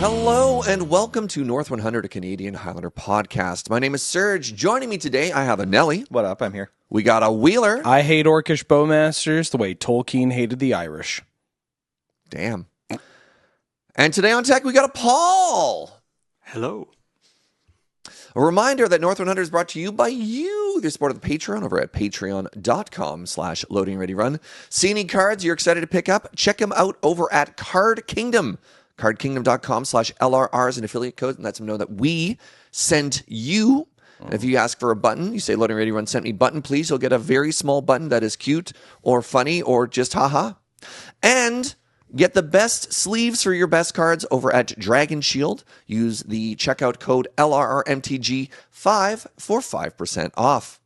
Hello and welcome to North 100, a Canadian Highlander podcast. My name is Serge. Joining me today, I have a Nelly. What up? I'm here. We got a Wheeler. I hate Orcish bowmasters the way Tolkien hated the Irish. Damn. And today on tech, we got a Paul. Hello. A reminder that North 100 is brought to you by you, the support of the Patreon over at patreon.com/loadingreadyrun. See any cards you're excited to pick up? Check them out over at Card Kingdom. cardkingdom.com/LRR is an affiliate code, and lets them know that we sent you. And if you ask for a button, you say Loading Ready Run sent me button, please. You'll get a very small button that is cute or funny or just haha. And get the best sleeves for your best cards over at Dragon Shield. Use the checkout code LRRMTG5 for 5% off.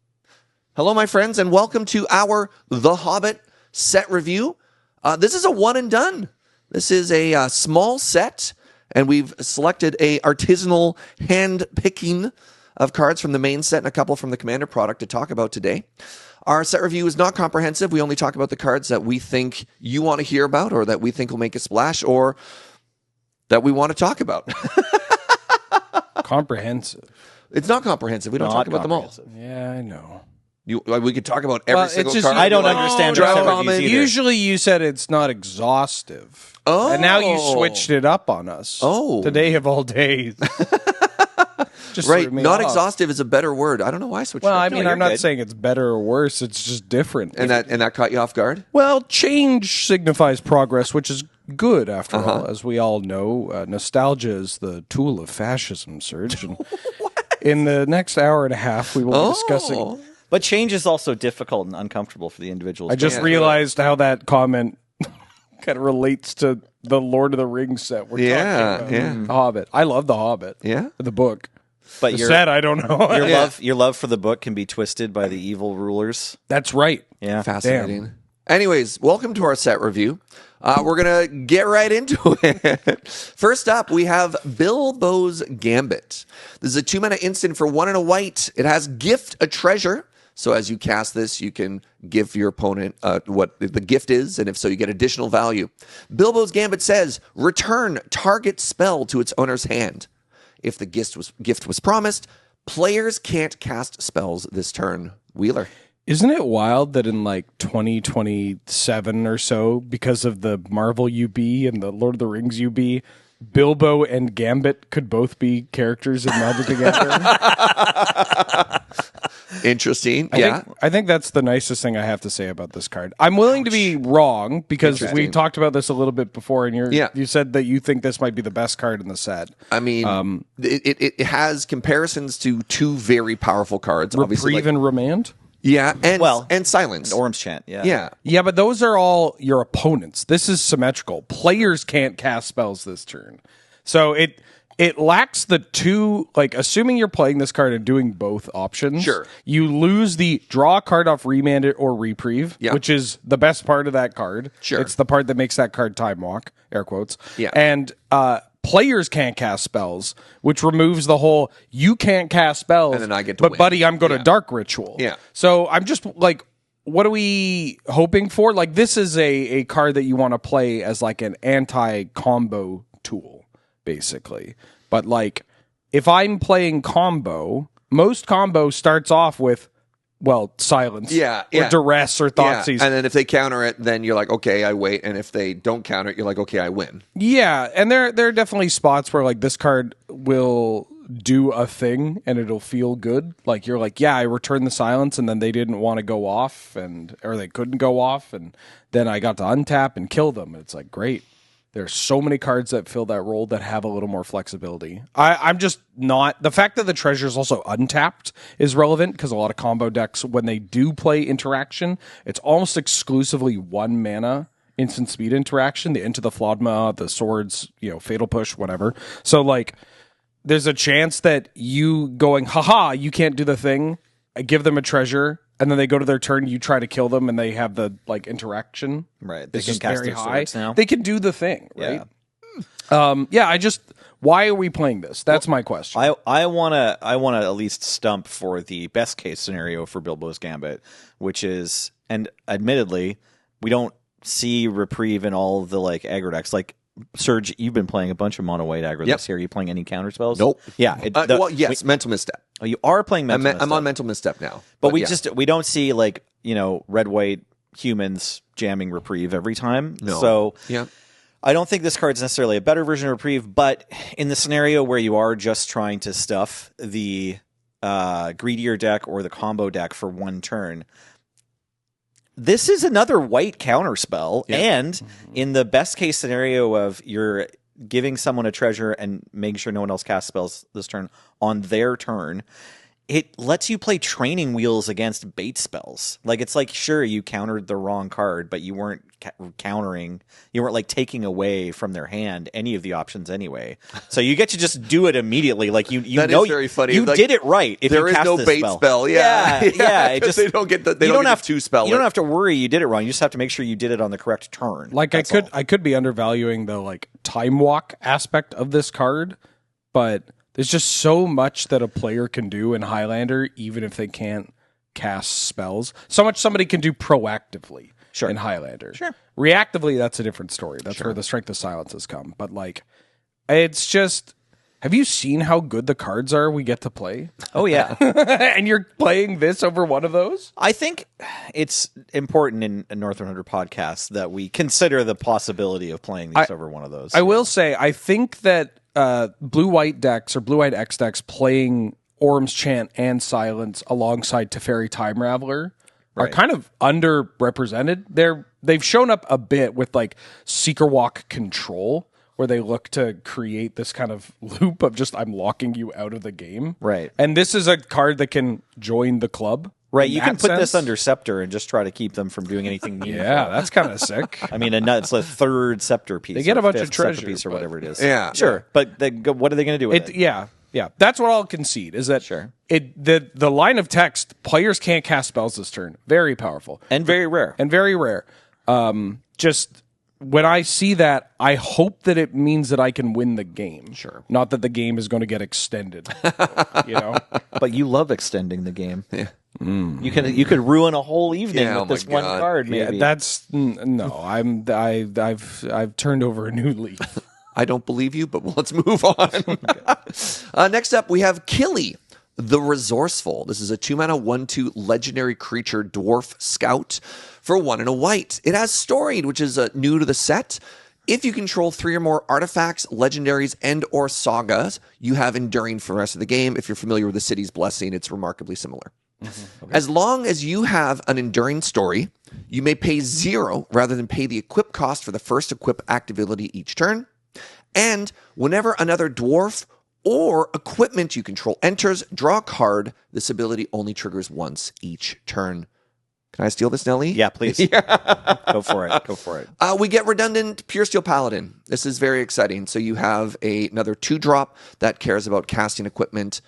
Hello, my friends, and welcome to our The Hobbit set review. This is a one and done. This is a small set, and we've selected a artisanal hand picking of cards from the main set and a couple from the Commander product to talk about today. Our set review is not comprehensive. We only talk about the cards that we think you want to hear about, or that we think will make a splash, or that we want to talk about. Comprehensive. It's not comprehensive. We don't talk about them all. Yeah, I know. We could talk about every single card. I don't understand draw set comment. reviews either. Usually you said it's not exhaustive. Oh. And now you switched it up on us. Oh. Today of all days. Just Right, threw me not off. exhaustive is a better word. I don't know why I switched Well, it I up. mean, you're I'm not good. saying it's better or worse. It's just different. And that caught you off guard? Well, change signifies progress, which is good, after all. As we all know, nostalgia is the tool of fascism, Serge. And in the next hour and a half, we will be discussing... But change is also difficult and uncomfortable for the individuals. I just realized how that comment kind of relates to the Lord of the Rings set we're talking about. Yeah. The Hobbit. I love The Hobbit. Yeah? The book. But The your set, I don't know. your love for the book can be twisted by the evil rulers. That's right. Yeah. Fascinating. Anyways, welcome to our set review. We're going to get right into it. First up, we have Bilbo's Gambit. This is a 2-mana instant for 1 and a white. It has Gift a Treasure. So as you cast this, you can give your opponent what the gift is, and if so, you get additional value. Bilbo's Gambit says, return target spell to its owner's hand. If the gift was promised, players can't cast spells this turn. Wheeler. Isn't it wild that in like 2027 or so, because of the Marvel UB and the Lord of the Rings UB, Bilbo and Gambit could both be characters in Magic the Gathering? Interesting. I think that's the nicest thing I have to say about this card. I'm willing to be wrong because we talked about this a little bit before, and you said that you think this might be the best card in the set. I mean, it has comparisons to two very powerful cards. Obviously, Reprieve and Remand? Yeah, and Silence. Orm's Chant, yeah. Yeah. Yeah, but those are all your opponents. This is symmetrical. Players can't cast spells this turn. So it lacks the two, like, assuming you're playing this card and doing both options, Sure. you lose the draw a card off Remand it or Reprieve, Yeah. which is the best part of that card. Sure. It's the part that makes that card time walk, air quotes. Yeah. And players can't cast spells, which removes the whole, you can't cast spells, And then I get to but win. buddy, I'm going to Dark Ritual. Yeah. So I'm just like, what are we hoping for? Like, this is a card that you want to play as like an anti-combo tool, basically. But like, if I'm playing combo, most combo starts off with, well, Silence, Yeah, or Duress, or Thoughtseize. And then if they counter it, then you're like, okay, I wait. And if they don't counter it, you're like, okay, I win. Yeah, and there are definitely spots where like this card will do a thing and it'll feel good. Like you're like, yeah, I returned the Silence, and then they didn't want to go off, or they couldn't go off, and then I got to untap and kill them. And it's like, great. There's so many cards that fill that role that have a little more flexibility. I'm just not... The fact that the treasure is also untapped is relevant, because a lot of combo decks, when they do play interaction, it's almost exclusively 1 mana instant speed interaction, the Into the Flodma, the Swords, Fatal Push, whatever. So, like, there's a chance that you going, haha, you can't do the thing, I give them a treasure, and then they go to their turn, you try to kill them, and they have the interaction. Right. They It's can just cast very their high. swords now. They can do the thing, right? Yeah. Why are we playing this? That's my question. I wanna at least stump for the best case scenario for Bilbo's Gambit, which is, and admittedly, we don't see Reprieve in all of the like aggro decks. Like Serge, you've been playing a bunch of mono white aggro this year. Are you playing any counter spells? Nope. Yeah. Well, yes, mental misstep. Oh, you are playing mental misstep. I'm on mental misstep now. But we don't see like, red white humans jamming reprieve every time. No. So yeah. I don't think this card's necessarily a better version of reprieve, but in the scenario where you are just trying to stuff the greedier deck or the combo deck for one turn, this is another white counter spell. Yeah. And in the best case scenario of you're giving someone a treasure and making sure no one else casts spells this turn on their turn, it lets you play training wheels against bait spells. Like, it's like, sure, you countered the wrong card, but you weren't countering, you weren't like taking away from their hand any of the options anyway. So you get to just do it immediately. Like you that know, is very funny. You did it right. If there you cast is no this bait spell. Yeah. It just, they don't get the, they don't have two spell. You don't have to worry you did it wrong. You just have to make sure you did it on the correct turn. Like, I could be undervaluing the like time walk aspect of this card, but there's just so much that a player can do in Highlander, even if they can't cast spells. So much somebody can do proactively in Highlander. Sure. Reactively, that's a different story. That's where the Strength of Silence has come. But like, it's just, have you seen how good the cards are we get to play? Oh, yeah. And you're playing this over one of those? I think it's important in a Northern Hunter podcast that we consider the possibility of playing these over one of those. I will say, I think that blue-white decks or blue-white X decks playing Orm's Chant and Silence alongside Teferi Time Raveler are kind of underrepresented. They've shown up a bit with like Seeker Walk Control, where they look to create this kind of loop of just, I'm locking you out of the game. Right. And this is a card that can join the club. Right, you can put this under Scepter and just try to keep them from doing anything meaningful. Yeah, that's kind of sick. I mean, it's a third Scepter piece. They get a bunch of fifth Scepter treasure piece or whatever it is. Yeah. Sure, but what are they going to do with it? Yeah. That's what I'll concede, is that the line of text, players can't cast spells this turn. Very powerful. And very rare. Just when I see that, I hope that it means that I can win the game. Sure. Not that the game is going to get extended. But you love extending the game. Yeah. You could ruin a whole evening with this one card. Maybe. Yeah, that's no. I've turned over a new leaf. I don't believe you, but let's move on. Next up, we have Killy, the Resourceful. This is a 2-mana 1/2 legendary creature dwarf scout for 1 and a white. It has Storied, which is new to the set. If you control 3 or more artifacts, legendaries, and or sagas, you have Enduring for the rest of the game. If you're familiar with the City's Blessing, it's remarkably similar. Mm-hmm. Okay. As long as you have an Enduring Story, you may pay 0 rather than pay the equip cost for the first equip activity each turn. And whenever another dwarf or equipment you control enters, draw a card. This ability only triggers once each turn. Can I steal this, Nelly? Yeah, please. Go for it. We get Redundant Pure Steel Paladin. This is very exciting. So you have another 2-drop that cares about casting equipment.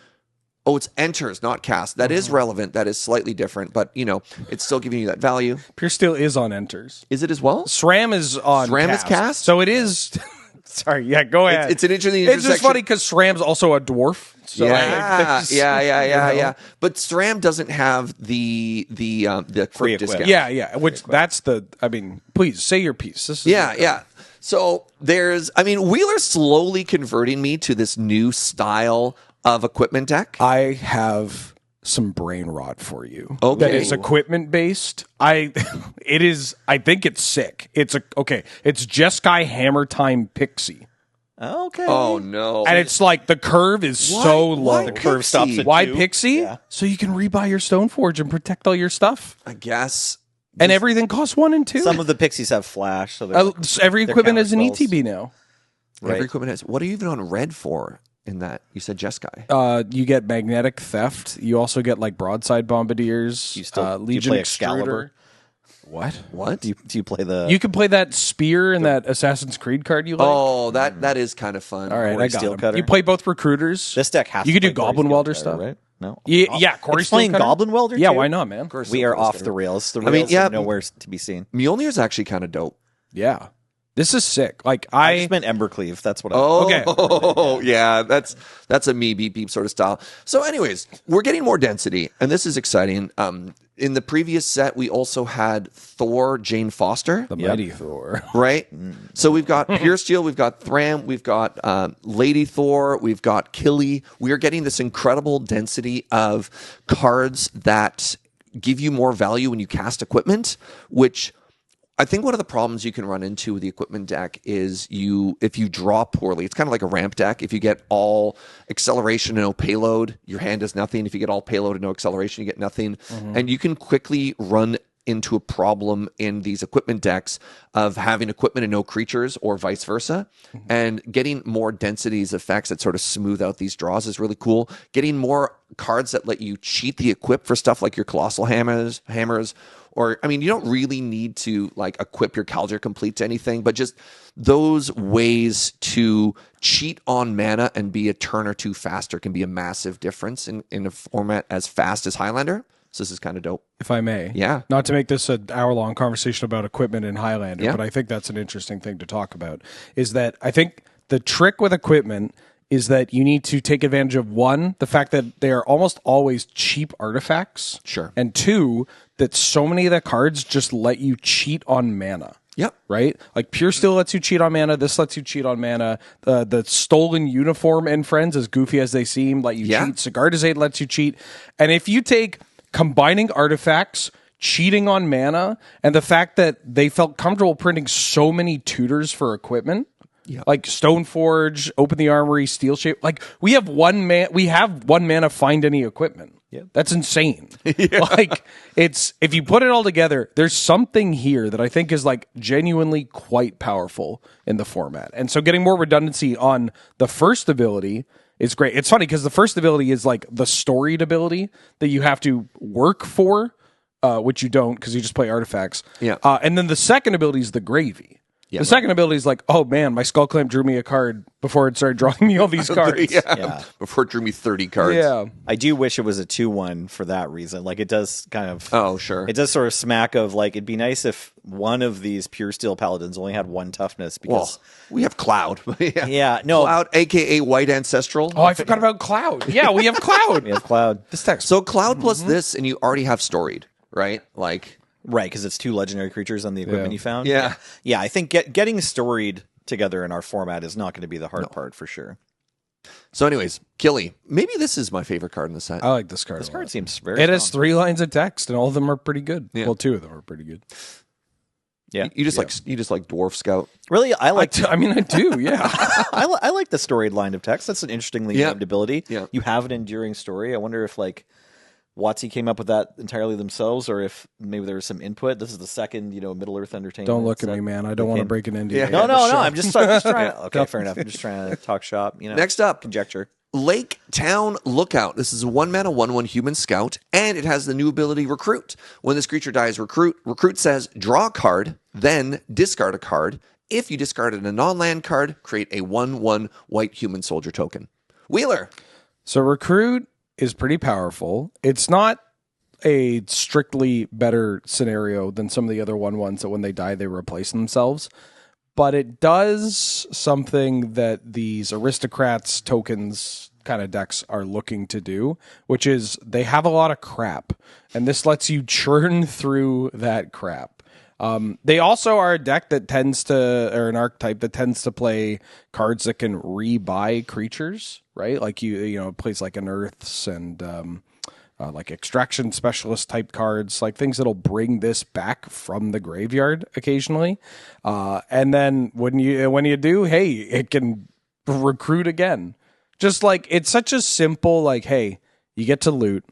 Oh, it's enters, not cast. That is relevant. That is slightly different, but it's still giving you that value. Pure Steel is on enters. Is it as well? SRAM is on SRAM cast. is cast? So it is. Sorry, yeah, go ahead. It's an interesting intersection. It's just funny because SRAM's also a dwarf. So yeah. But SRAM doesn't have the free discount. Yeah. Which that's the. I mean, please say your piece. This is yeah. So Wheeler's slowly converting me to this new style of equipment deck. I have some brain rot for you. Okay. That is equipment based. I think it's sick. It's Jeskai Hammer Time Pixie. Okay. Oh no. And it's like the curve is so low. Why the curve stops at Why 2? Pixie? Yeah. So you can rebuy your Stoneforge and protect all your stuff. I guess. And everything costs 1 and 2. Some of the pixies have flash, so every equipment is an counter spells. ETB now. Every equipment has. What are you even on red for? In that you said Jeskai. You get Magnetic Theft. You also get like Broadside Bombardiers. Legion play Extruder. Excalibur? What? Do you play the? You can play that spear and that Assassin's Creed card you like. Oh, that is kind of fun. All right, Corey I got Steel him. Cutter. You play both recruiters. This deck has. You to can do play Corey Goblin Steel Welder Cutter, stuff, right? No. Yeah. Corey Steel playing Cutter? Goblin Welder. Yeah, too? why not, man? We are off the rails. The rails are nowhere to be seen. Mjolnir's actually kind of dope. Yeah. This is sick. Like I just meant Embercleave. That's what I Okay. Oh, yeah, that's a me beep beep sort of style. So, anyways, we're getting more density, and this is exciting. In the previous set, we also had Thor, Jane Foster, the mighty Thor. right? So we've got Pure Steel, we've got Thram, we've got Lady Thor, we've got Killy. We are getting this incredible density of cards that give you more value when you cast equipment, which I think one of the problems you can run into with the equipment deck is if you draw poorly, it's kind of like a ramp deck. If you get all acceleration and no payload, your hand does nothing. If you get all payload and no acceleration, you get nothing. And you can quickly run into a problem in these equipment decks of having equipment and no creatures, or vice versa. And getting more densities effects that sort of smooth out these draws is really cool. Getting more cards that let you cheat the equip for stuff like your Colossal Hammers, or, I mean, you don't really need to like equip your Kaldra Complete to anything, but just those ways to cheat on mana and be a turn or two faster can be a massive difference in a format as fast as Highlander. So this is kind of dope. If I may. Yeah. Not to make this an hour-long conversation about equipment in Highlander, but I think that's an interesting thing to talk about, is that I think the trick with equipment is that you need to take advantage of, one, the fact that they are almost always cheap artifacts. Sure. And two, that so many of the cards just let you cheat on mana. Yep. Right? Like Pure Steel lets you cheat on mana. This lets you cheat on mana. The Stolen Uniform in Friends, as goofy as they seem, let you cheat. Cigar Dizade lets you cheat. And if you take combining artifacts, cheating on mana, and the fact that they felt comfortable printing so many tutors for equipment, like Stoneforge, Open the Armory, Steel Shape, like we have one mana find any equipment. Yeah. That's insane. Like if you put it all together, there's something here that I think is like genuinely quite powerful in the format. And so getting more redundancy on the first ability is great. It's funny because the first ability is like the storied ability that you have to work for, which you don't because you just play artifacts. Yeah. And then the second ability is the gravy. The second ability is like, oh man, my Skull Clamp drew me a card before it started drawing me all these cards. Before it drew me 30 cards. Yeah. I do wish it was a 2-1 for that reason. Like it does kind of. Oh, sure. It does sort of smack of like it'd be nice if one of these Pure Steel Paladins only had 1 toughness because we have Cloud. Cloud, aka White Ancestral. Oh, I forgot about Cloud. Yeah, we have Cloud. We have Cloud. This text. So Cloud plus this, and you already have storied, right? Like. Right, because it's 2 legendary creatures on the equipment you found. Yeah. I think getting storied together in our format is not going to be the hard part for sure. So, anyways, Killy. Maybe this is my favorite card in the set. I like this card. This card seems very. It has strong. 3 lines of text, and all of them are pretty good. Yeah. Well, 2 of them are pretty good. Yeah, you just like Dwarf Scout. Really, I like. I mean, I do. Yeah, I like the storied line of text. That's an interestingly named ability. Yeah. You have an enduring story. I wonder if like WotC came up with that entirely themselves, or if maybe there was some input. This is the second, Middle Earth Entertainment. don't look at me, man. I don't want to break an NDA. Yeah. No. I'm just trying to. Okay, fair enough. I'm just trying to talk shop. Next up, conjecture. Lake Town Lookout. This is a 1-mana 1/1 human scout, and it has the new ability Recruit. When this creature dies, Recruit says draw a card, then discard a card. If you discarded a non-land card, create a 1/1 white human soldier token. Wheeler. So Recruit is pretty powerful. It's not a strictly better scenario than some of the other 1/1s that when they die, they replace themselves. But it does something that these aristocrats tokens kind of decks are looking to do, which is they have a lot of crap, and this lets you churn through that crap. They also are a deck that or an archetype that tends to play cards that can rebuy creatures, right? Like it plays like Unearths and like Extraction Specialist type cards, like things that'll bring this back from the graveyard occasionally. And then when you do, hey, it can recruit again. Just like it's such a simple, like, hey, you get to loot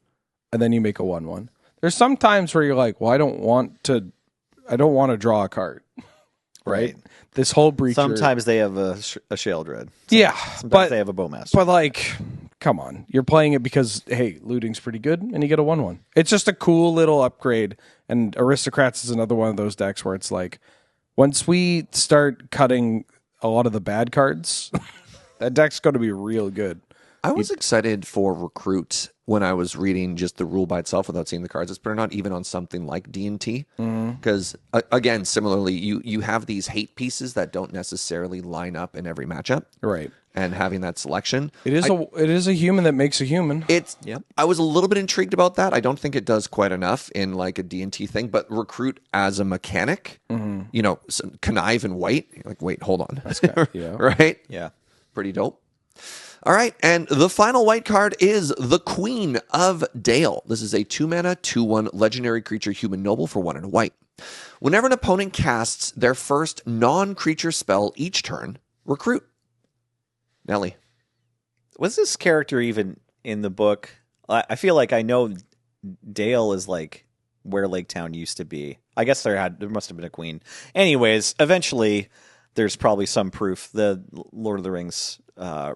and then you make a 1/1. There's some times where you're like, well, I don't want to draw a card. Right? This whole breacher. Sometimes they have a Shale Dread. But they have a Bowmaster. But like, come on, you're playing it because hey, looting's pretty good, and you get a 1/1. It's just a cool little upgrade. And Aristocrats is another one of those decks where it's like, once we start cutting a lot of the bad cards, that deck's going to be real good. I was excited for Recruit when I was reading just the rule by itself without seeing the cards. It's better not even on something like D&T. Because, again, similarly, you have these hate pieces that don't necessarily line up in every matchup. Right. And having that selection. It is a human that makes a human. I was a little bit intrigued about that. I don't think it does quite enough in like a D&T thing, but Recruit as a mechanic, connive and white. Like, wait, hold on. Yeah. Right? Yeah. Pretty dope. All right, and the final white card is the Queen of Dale. This is a 2-mana, 2/1 legendary creature human noble for 1 and a white. Whenever an opponent casts their first non-creature spell each turn, Recruit. Nelly. Was this character even in the book? I feel like I know Dale is like where Lake Town used to be. I guess there must have been a queen. Anyways, eventually there's probably some proof the Lord of the Rings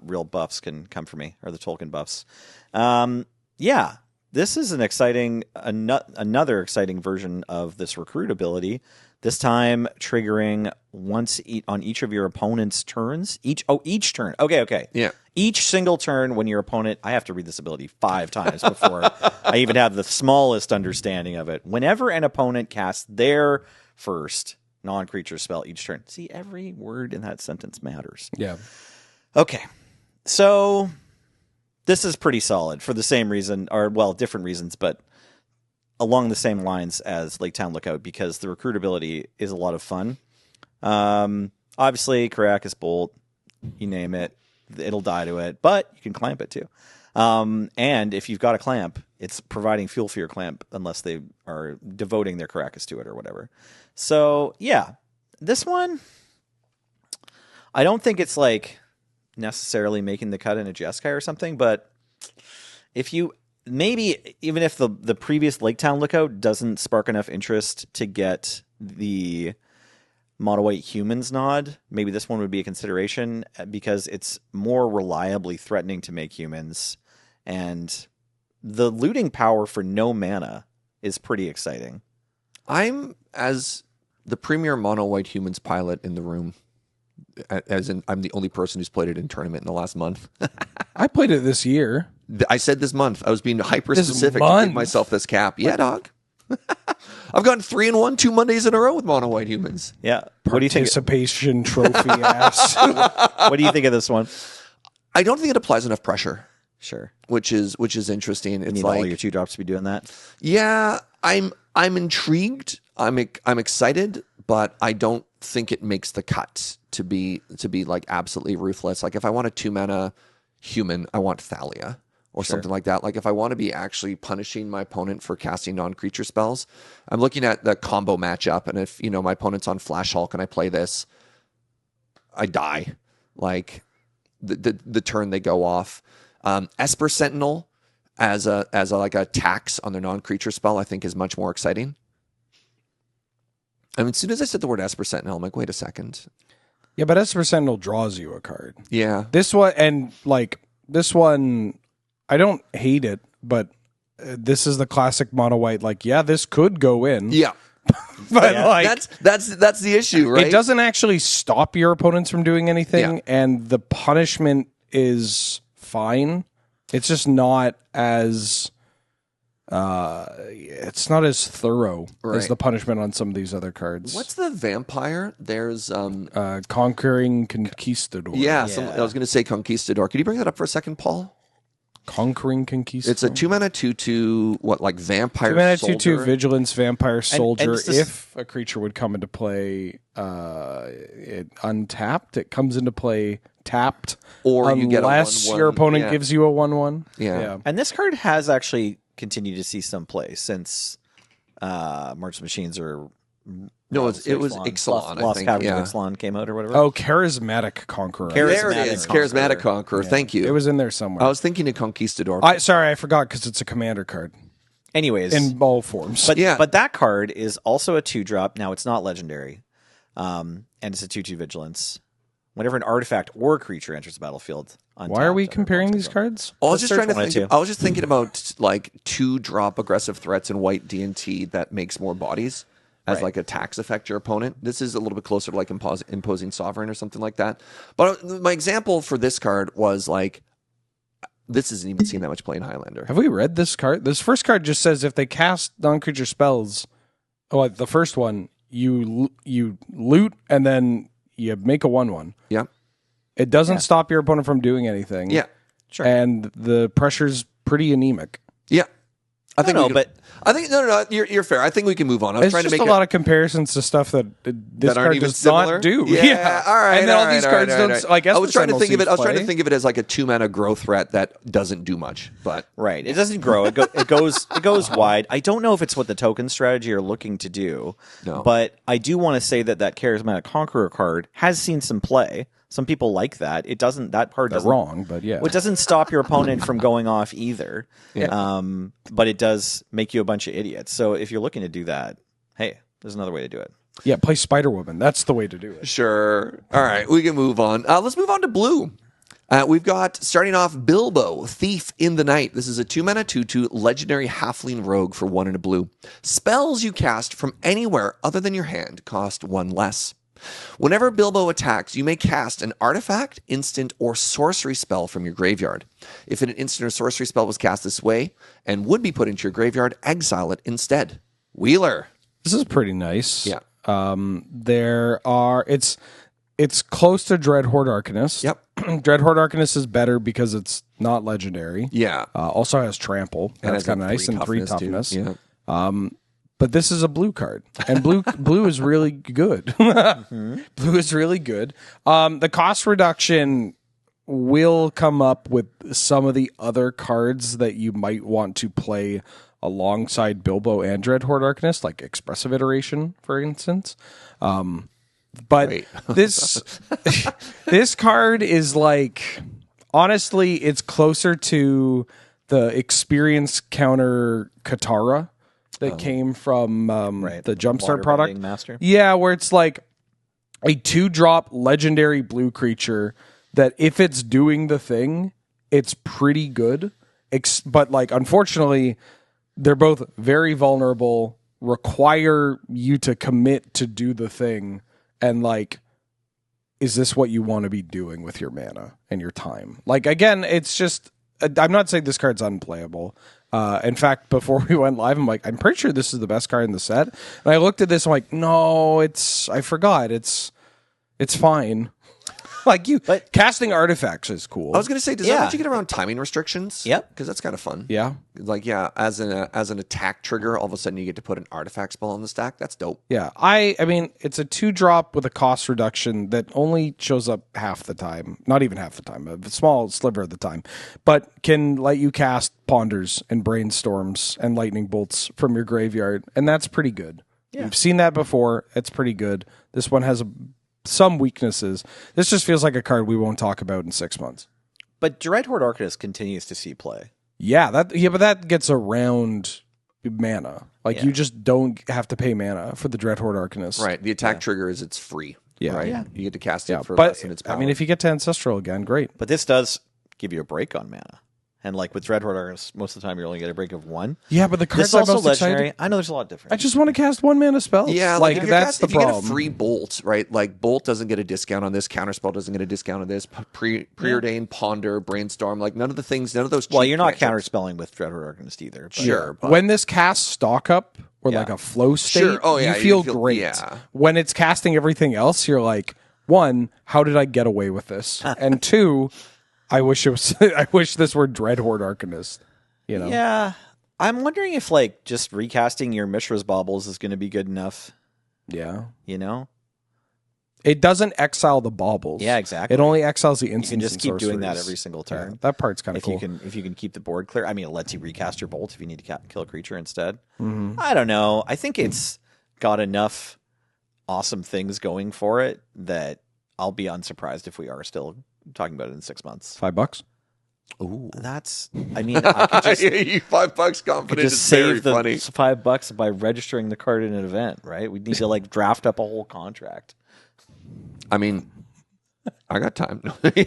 real buffs can come for me, or the Tolkien buffs. Yeah, this is an exciting, another exciting version of this Recruit ability. This time triggering once on each of your opponent's turns. Each turn. Okay. Yeah. Each single turn when your opponent, I have to read this ability 5 times before I even have the smallest understanding of it. Whenever an opponent casts their first non-creature spell each turn. See, every word in that sentence matters. Yeah. Okay. So this is pretty solid for the same reason, or well, different reasons, but along the same lines as Lake Town Lookout, because the Recruit ability is a lot of fun. Obviously, Caracas Bolt, you name it, it'll die to it, but you can clamp it too. And if you've got a clamp, it's providing fuel for your clamp unless they are devoting their Caracas to it or whatever. So, yeah, this one, I don't think it's like necessarily making the cut in a Jeskai or something, but if you maybe even if the previous Lake Town Lookout doesn't spark enough interest to get the mono white humans nod, maybe this one would be a consideration because it's more reliably threatening to make humans, and the looting power for no mana is pretty exciting. I'm, as the premier mono white humans pilot in the room, as in I'm the only person who's played it in tournament in the last month. I played it this year. I said this month. I was being hyper specific to month? give myself this cap. Yeah, dog. I've gotten 3-1 2 Mondays in a row with mono white humans. Yeah. What do you think? Participation trophy ass. What do you think of this one? I don't think it applies enough pressure. Sure. Which is interesting. It's You need like all your 2-drops to be doing that. yeah, I'm intrigued. I'm excited, but I don't think it makes the cut to be like absolutely ruthless. Like if I want a 2-mana human, I want Thalia or something like that. Like if I want to be actually punishing my opponent for casting non-creature spells, I'm looking at the combo matchup, and if my opponent's on Flash Hulk and I play this, I die. Like the turn they go off. Esper Sentinel as a like a tax on their non-creature spell, I think is much more exciting. I mean, as soon as I said the word Esper Sentinel, I'm like, wait a second. Yeah, but Esper Sentinel draws you a card. Yeah. This one, I don't hate it, but this is the classic mono white. Like, yeah, this could go in. Yeah. But Yeah. That's the issue, right? It doesn't actually stop your opponents from doing anything, and the punishment is fine. It's just not as it's not as thorough as the punishment on some of these other cards. What's the vampire? There's Conquering Conquistador. I was going to say Conquistador. Could you bring that up for a second, Paul? Conquering Conquistador. It's a 2-mana 2/2 vampire 2-mana soldier. 2/2 vigilance vampire soldier. And if a creature would come into play it untapped, it comes into play tapped, or you get a 1/1. your opponent gives you a 1/1. Yeah. And this card has actually continued to see some play since March Machines or No, it was Ixalan, I Lost think. Caverns Yeah. of Ixalan came out or whatever. Oh, Charismatic Conqueror. There it is. Charismatic Conqueror. Thank you. It was in there somewhere. I was thinking of Conquistador. Sorry, I forgot because it's a commander card Anyways, in all forms. but that card is also a 2-drop. Now it's not legendary, and it's a 2/2 vigilance. Whenever an artifact or creature enters the battlefield, Why are we comparing these cards? I was just Search trying to wanted think. to. I was just thinking about like 2-drop aggressive threats in white D&T that makes more bodies as like a tax effect your opponent. This is a little bit closer to like imposing sovereign or something like that. But my example for this card was like this isn't even seeing that much play in Highlander. Have we read this card? This first card just says if they cast non-creature spells, the first one, you loot and then you make a 1/1. Yeah. It doesn't stop your opponent from doing anything. Yeah. Sure. And the pressure's pretty anemic. Yeah. I think no, but I think no. You're fair. I think we can move on. I was It's trying to just make a lot of comparisons to stuff that this that aren't card even does similar. not do. Yeah. All right. And then all right, these all cards right, don't. all right. Like I was trying to think of it. I was play. trying to think of it as like a 2-mana growth threat that doesn't do much. But right, it doesn't grow. It goes wide. I don't know if it's what the token strategy are looking to do. No. But I do want to say that Charismatic Conqueror card has seen some play. Some people like that. It doesn't. That part They're doesn't. wrong, but yeah. It doesn't stop your opponent from going off either. Yeah. But it does make you a bunch of idiots. So if you're looking to do that, hey, there's another way to do it. Yeah, play Spider Woman. That's the way to do it. sure. All right. We can move on. Let's move on to blue. We've got, starting off, Bilbo, Thief in the Night. This is a 2-mana 2/2 legendary halfling rogue for 1 and a blue. Spells you cast from anywhere other than your hand cost 1 less. Whenever Bilbo attacks, you may cast an artifact, instant, or sorcery spell from your graveyard. If an instant or sorcery spell was cast this way and would be put into your graveyard, exile it instead. Wheeler. This is pretty nice. Yeah. It's close to Dreadhorde Arcanist. Yep. Dreadhorde Arcanist is better because it's not legendary. Yeah. Also has trample. And That's has kind of nice, and 3 too. toughness. Yeah. But this is a blue card, and blue is really good. Blue is really good. The cost reduction will come up with some of the other cards that you might want to play alongside Bilbo and Dreadhorde Arcanist, like Expressive Iteration, for instance. But Great. this card is like, honestly, it's closer to the experience counter Katara that came from the Jumpstart product. Master. Yeah, where it's like a 2-drop legendary blue creature that if it's doing the thing, it's pretty good. But like, unfortunately, they're both very vulnerable, require you to commit to do the thing. And like, is this what you want to be doing with your mana and your time? Like, again, it's just, I'm not saying this card's unplayable. In fact, before we went live, I'm like, I'm pretty sure this is the best card in the set. And I looked at this, I'm like, no, I forgot. It's fine. Like but casting artifacts is cool. I was going to say, does that let you get around timing restrictions? Yep. Because that's kind of fun. Yeah. Like, as an attack trigger, all of a sudden you get to put an artifact spell on the stack. That's dope. Yeah. I mean, it's a 2-drop with a cost reduction that only shows up half the time. Not even half the time, a small sliver of the time. But can let you cast Ponders and Brainstorms and Lightning Bolts from your graveyard. And that's pretty good. Yeah. We've seen that before. It's pretty good. This one has some weaknesses. This just feels like a card we won't talk about in 6 months. But Dreadhorde Arcanist continues to see play. Yeah, but that gets around mana. Like, you just don't have to pay mana for the Dreadhorde Arcanist. Right. The attack trigger is it's free. Yeah. Right? Yeah. You get to cast it for But less than its power. I mean, if you get to Ancestral again, great. But this does give you a break on mana. And like with Dreadhorde Arcanist, most of the time you're only get a break of 1. Yeah, but the This cards is I'm also most legendary. excited. I know there's a lot of different. I just want to cast 1 mana spells. Yeah, like if you're that's if the you problem. get a free bolt, right? Like bolt doesn't get a discount on this, counterspell doesn't get a discount on this, preordained, ponder, brainstorm, like none of those. Well, cheap you're not cantrips. counterspelling with Dreadhorde Arcanist either. But Sure, but When this casts Stock Up or like a flow state, Sure. Oh, yeah, you feel you feel- great. yeah. When it's casting everything else, you're like, 1, how did I get away with this? And 2, I wish this were Dreadhorde Arcanist. You know? Yeah. I'm wondering if like just recasting your Mishra's Baubles is going to be good enough. Yeah. You know? It doesn't exile the baubles. Yeah, exactly. It only exiles the You instants. can just and keep doing that sorceries. every single turn. Yeah, that part's kind of cool. If you can keep the board clear. I mean, it lets you recast your bolt if you need to kill a creature instead. Mm-hmm. I don't know. I think it's got enough awesome things going for it that I'll be unsurprised if we are still talking about it in 6 months. $5. Ooh. That's, I mean, I could just, you $5 confident just is very save the funny. $5 by registering the card in an event, right? We need to like draft up a whole contract. I mean, I got time. We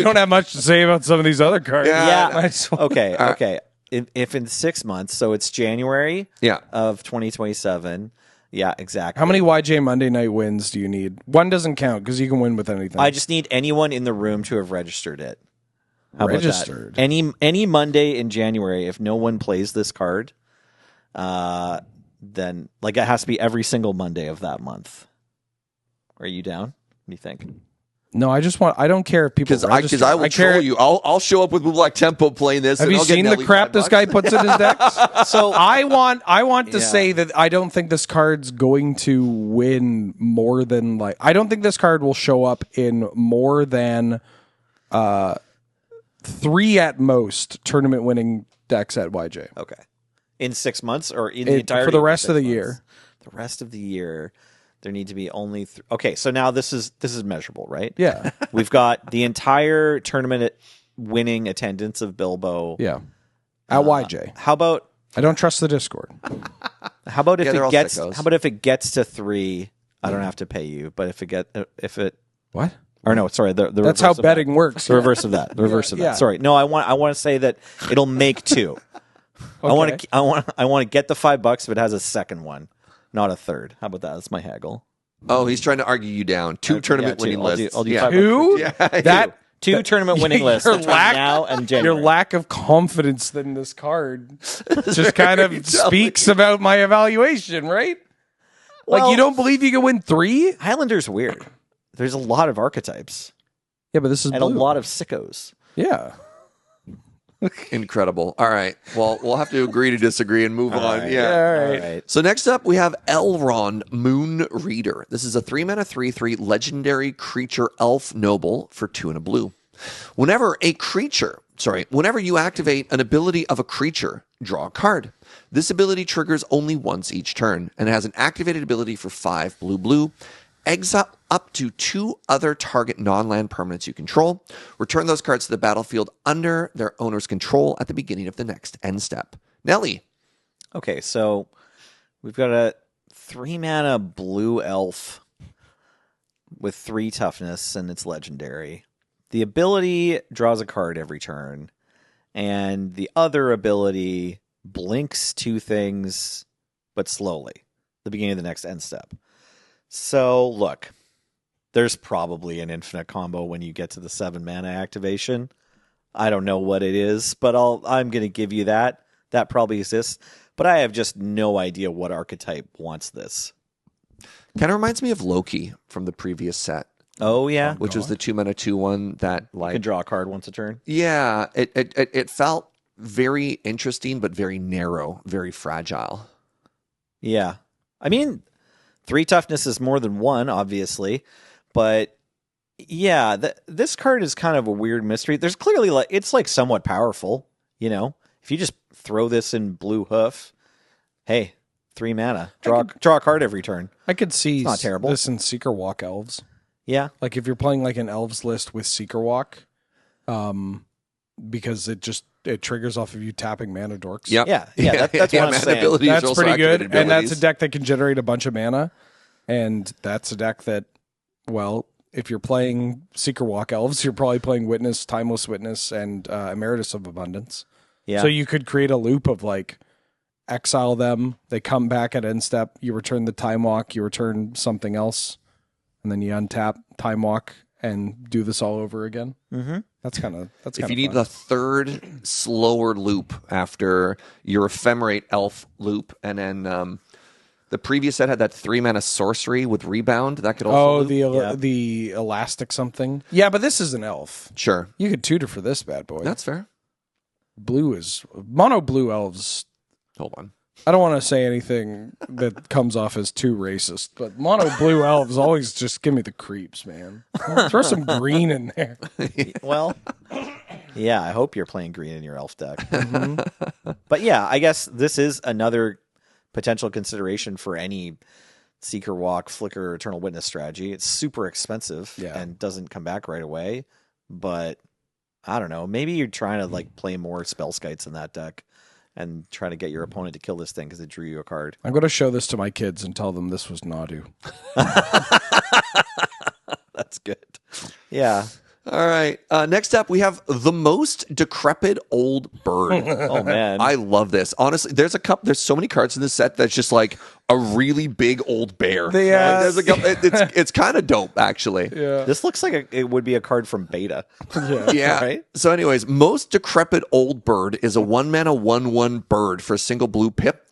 don't have much to say about some of these other cards. Yeah. Okay. If in 6 months, so it's January of 2027. Yeah, exactly. How many YJ Monday Night wins do you need? 1 doesn't count because you can win with anything. I just need anyone in the room to have registered it. How Registered. about that? Any Monday in January, if no one plays this card, then like it has to be every single Monday of that month. Are you down? What do you think? No, I don't care if people register. Because I will troll you. I'll show up with Blue Black Tempo playing this. Have and you I'll get seen an the LE crap $5. this guy puts in his decks? So I want to Yeah. say that I don't think this card's going to win more than like. I don't think this card will show up in more than 3 at most tournament winning decks at YJ. okay, in 6 months or in the entire for the rest of the year. The rest of the year, there need to be only. Okay, so now this is measurable, right? Yeah, We've got the entire tournament winning attendance of Bilbo. yeah. At YJ, How about I don't trust the Discord. if Yeah, they're all it gets? sickos. How about if it gets to 3? I don't have to pay you, but if it What? or no, sorry, the That's reverse how of that. betting works. The reverse of that. The reverse of that. yeah. Sorry. No, I want to say that it'll make 2. I want to get the $5 if it has a second one, not a third. How about that? That's my haggle. Oh, he's trying to argue you down. 2 tournament Yeah, 2. winning lists. I'll do yeah. $5. Who? Yeah, That 2 tournament winning lists Your between now and January. Your lack of confidence in this card just kind of speaks about my evaluation, right? Like Well- you don't believe you can win 3? Highlander's weird. There's a lot of archetypes Yeah, but this is and blue. a lot of sickos. Yeah. Incredible. All right. Well, we'll have to agree to disagree and move on. right. Yeah. All All right. right. So next up, we have Elrond Moon Reader. This is a 3-mana 3/3 legendary creature elf noble for 2 and a blue. Whenever you activate an ability of a creature, draw a card. This ability triggers only once each turn, and it has an activated ability for 5 blue. Exile up to 2 other target non-land permanents you control. Return those cards to the battlefield under their owner's control at the beginning of the next end step. Nelly. Okay, so we've got a 3-mana blue elf with 3 toughness, and it's legendary. The ability draws a card every turn, and the other ability blinks 2 things, but slowly, the beginning of the next end step. So, look, there's probably an infinite combo when you get to the 7-mana activation. I don't know what it is, but I'm going to give you that. That probably exists, but I have just no idea what archetype wants this. Kind of reminds me of Loki from the previous set, Oh, yeah? which was the 2-mana 2/1 that You like can draw a card once a turn. yeah, it felt very interesting but very narrow, very fragile. Yeah. I mean, 3 toughness is more than 1, obviously, but yeah, this card is kind of a weird mystery. There's clearly it's like somewhat powerful, you know. If you just throw this in blue hoof, hey, 3 mana, draw a card every turn. I could see not terrible. this in Seeker Walk elves. Yeah, Like if you're playing like an elves list with Seeker Walk, because it triggers off of you tapping mana dorks. Yep. yeah. That's what I'm mana saying. abilities are That's also pretty good. activated And that's a abilities. deck that can generate a bunch of mana. And that's a deck that, well, if you're playing Seeker Walk elves, you're probably playing Witness, Timeless Witness, and Emeritus of Abundance. Yeah. So you could create a loop of like exile them, they come back at end step, you return the Time Walk, you return something else, and then you untap Time Walk and do this all over again. Mm-hmm. That's kind of If you need the third slower loop after your ephemerate elf loop, and then the previous set had that 3-mana sorcery with rebound, that could also loop. the elastic something. Yeah, but this is an elf. Sure. You could tutor for this bad boy. That's fair. Blue is mono blue elves. Hold on. I don't want to say anything that comes off as too racist, but mono blue elves always just give me the creeps, man. Throw some green in there. Well, yeah, I hope you're playing green in your elf deck. But yeah, I guess this is another potential consideration for any Seeker Walk, Flicker, Eternal Witness strategy. It's super expensive and doesn't come back right away. But I don't know. Maybe you're trying to like play more spell skites in that deck and try to get your opponent to kill this thing because it drew you a card. I'm going to show this to my kids and tell them this was Nadu. That's good. Yeah. All right. Next up, we have the most decrepit old bird. Oh man, I love this. Honestly, there's so many cards in this set that's just like a really big old bear. Yeah. Like, there's a couple, it's kind of dope, actually. Yeah. this looks like it would be a card from Beta. Yeah. Right? So, anyways, most decrepit old bird is a 1-mana 1/1 bird for a single blue pip.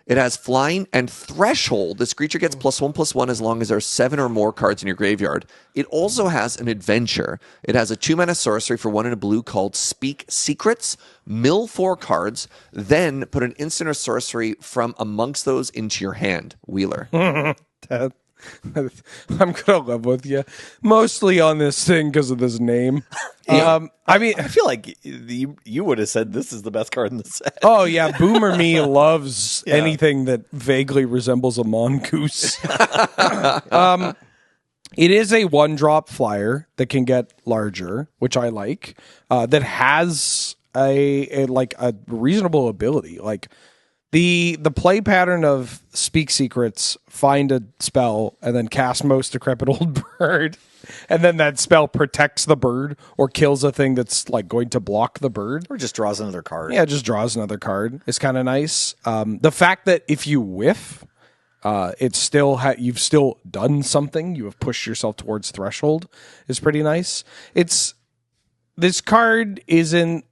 It has flying and threshold. This creature gets +1/+1 as long as there are 7 or more cards in your graveyard. It also has an adventure. It has a 2-mana sorcery for 1 and a blue called Speak Secrets. Mill 4 cards, then put an instant or sorcery from amongst those into your hand. Wheeler. That- I'm gonna live with you mostly on this thing because of this name. I mean, I feel like you would have said this is the best card in the set. oh yeah, Boomer Me loves anything that vaguely resembles a mongoose. It is a 1-drop flyer that can get larger, which I like. That has a reasonable ability. Like the play pattern of Speak Secrets, find a spell, and then cast Most Decrepit Old Bird, and then that spell protects the bird or kills a thing that's like going to block the bird. Or just draws another card. Yeah, it just draws another card. It's kind of nice. The fact that if you whiff, it's still you've still done something. You have pushed yourself towards threshold is pretty nice. This card isn't.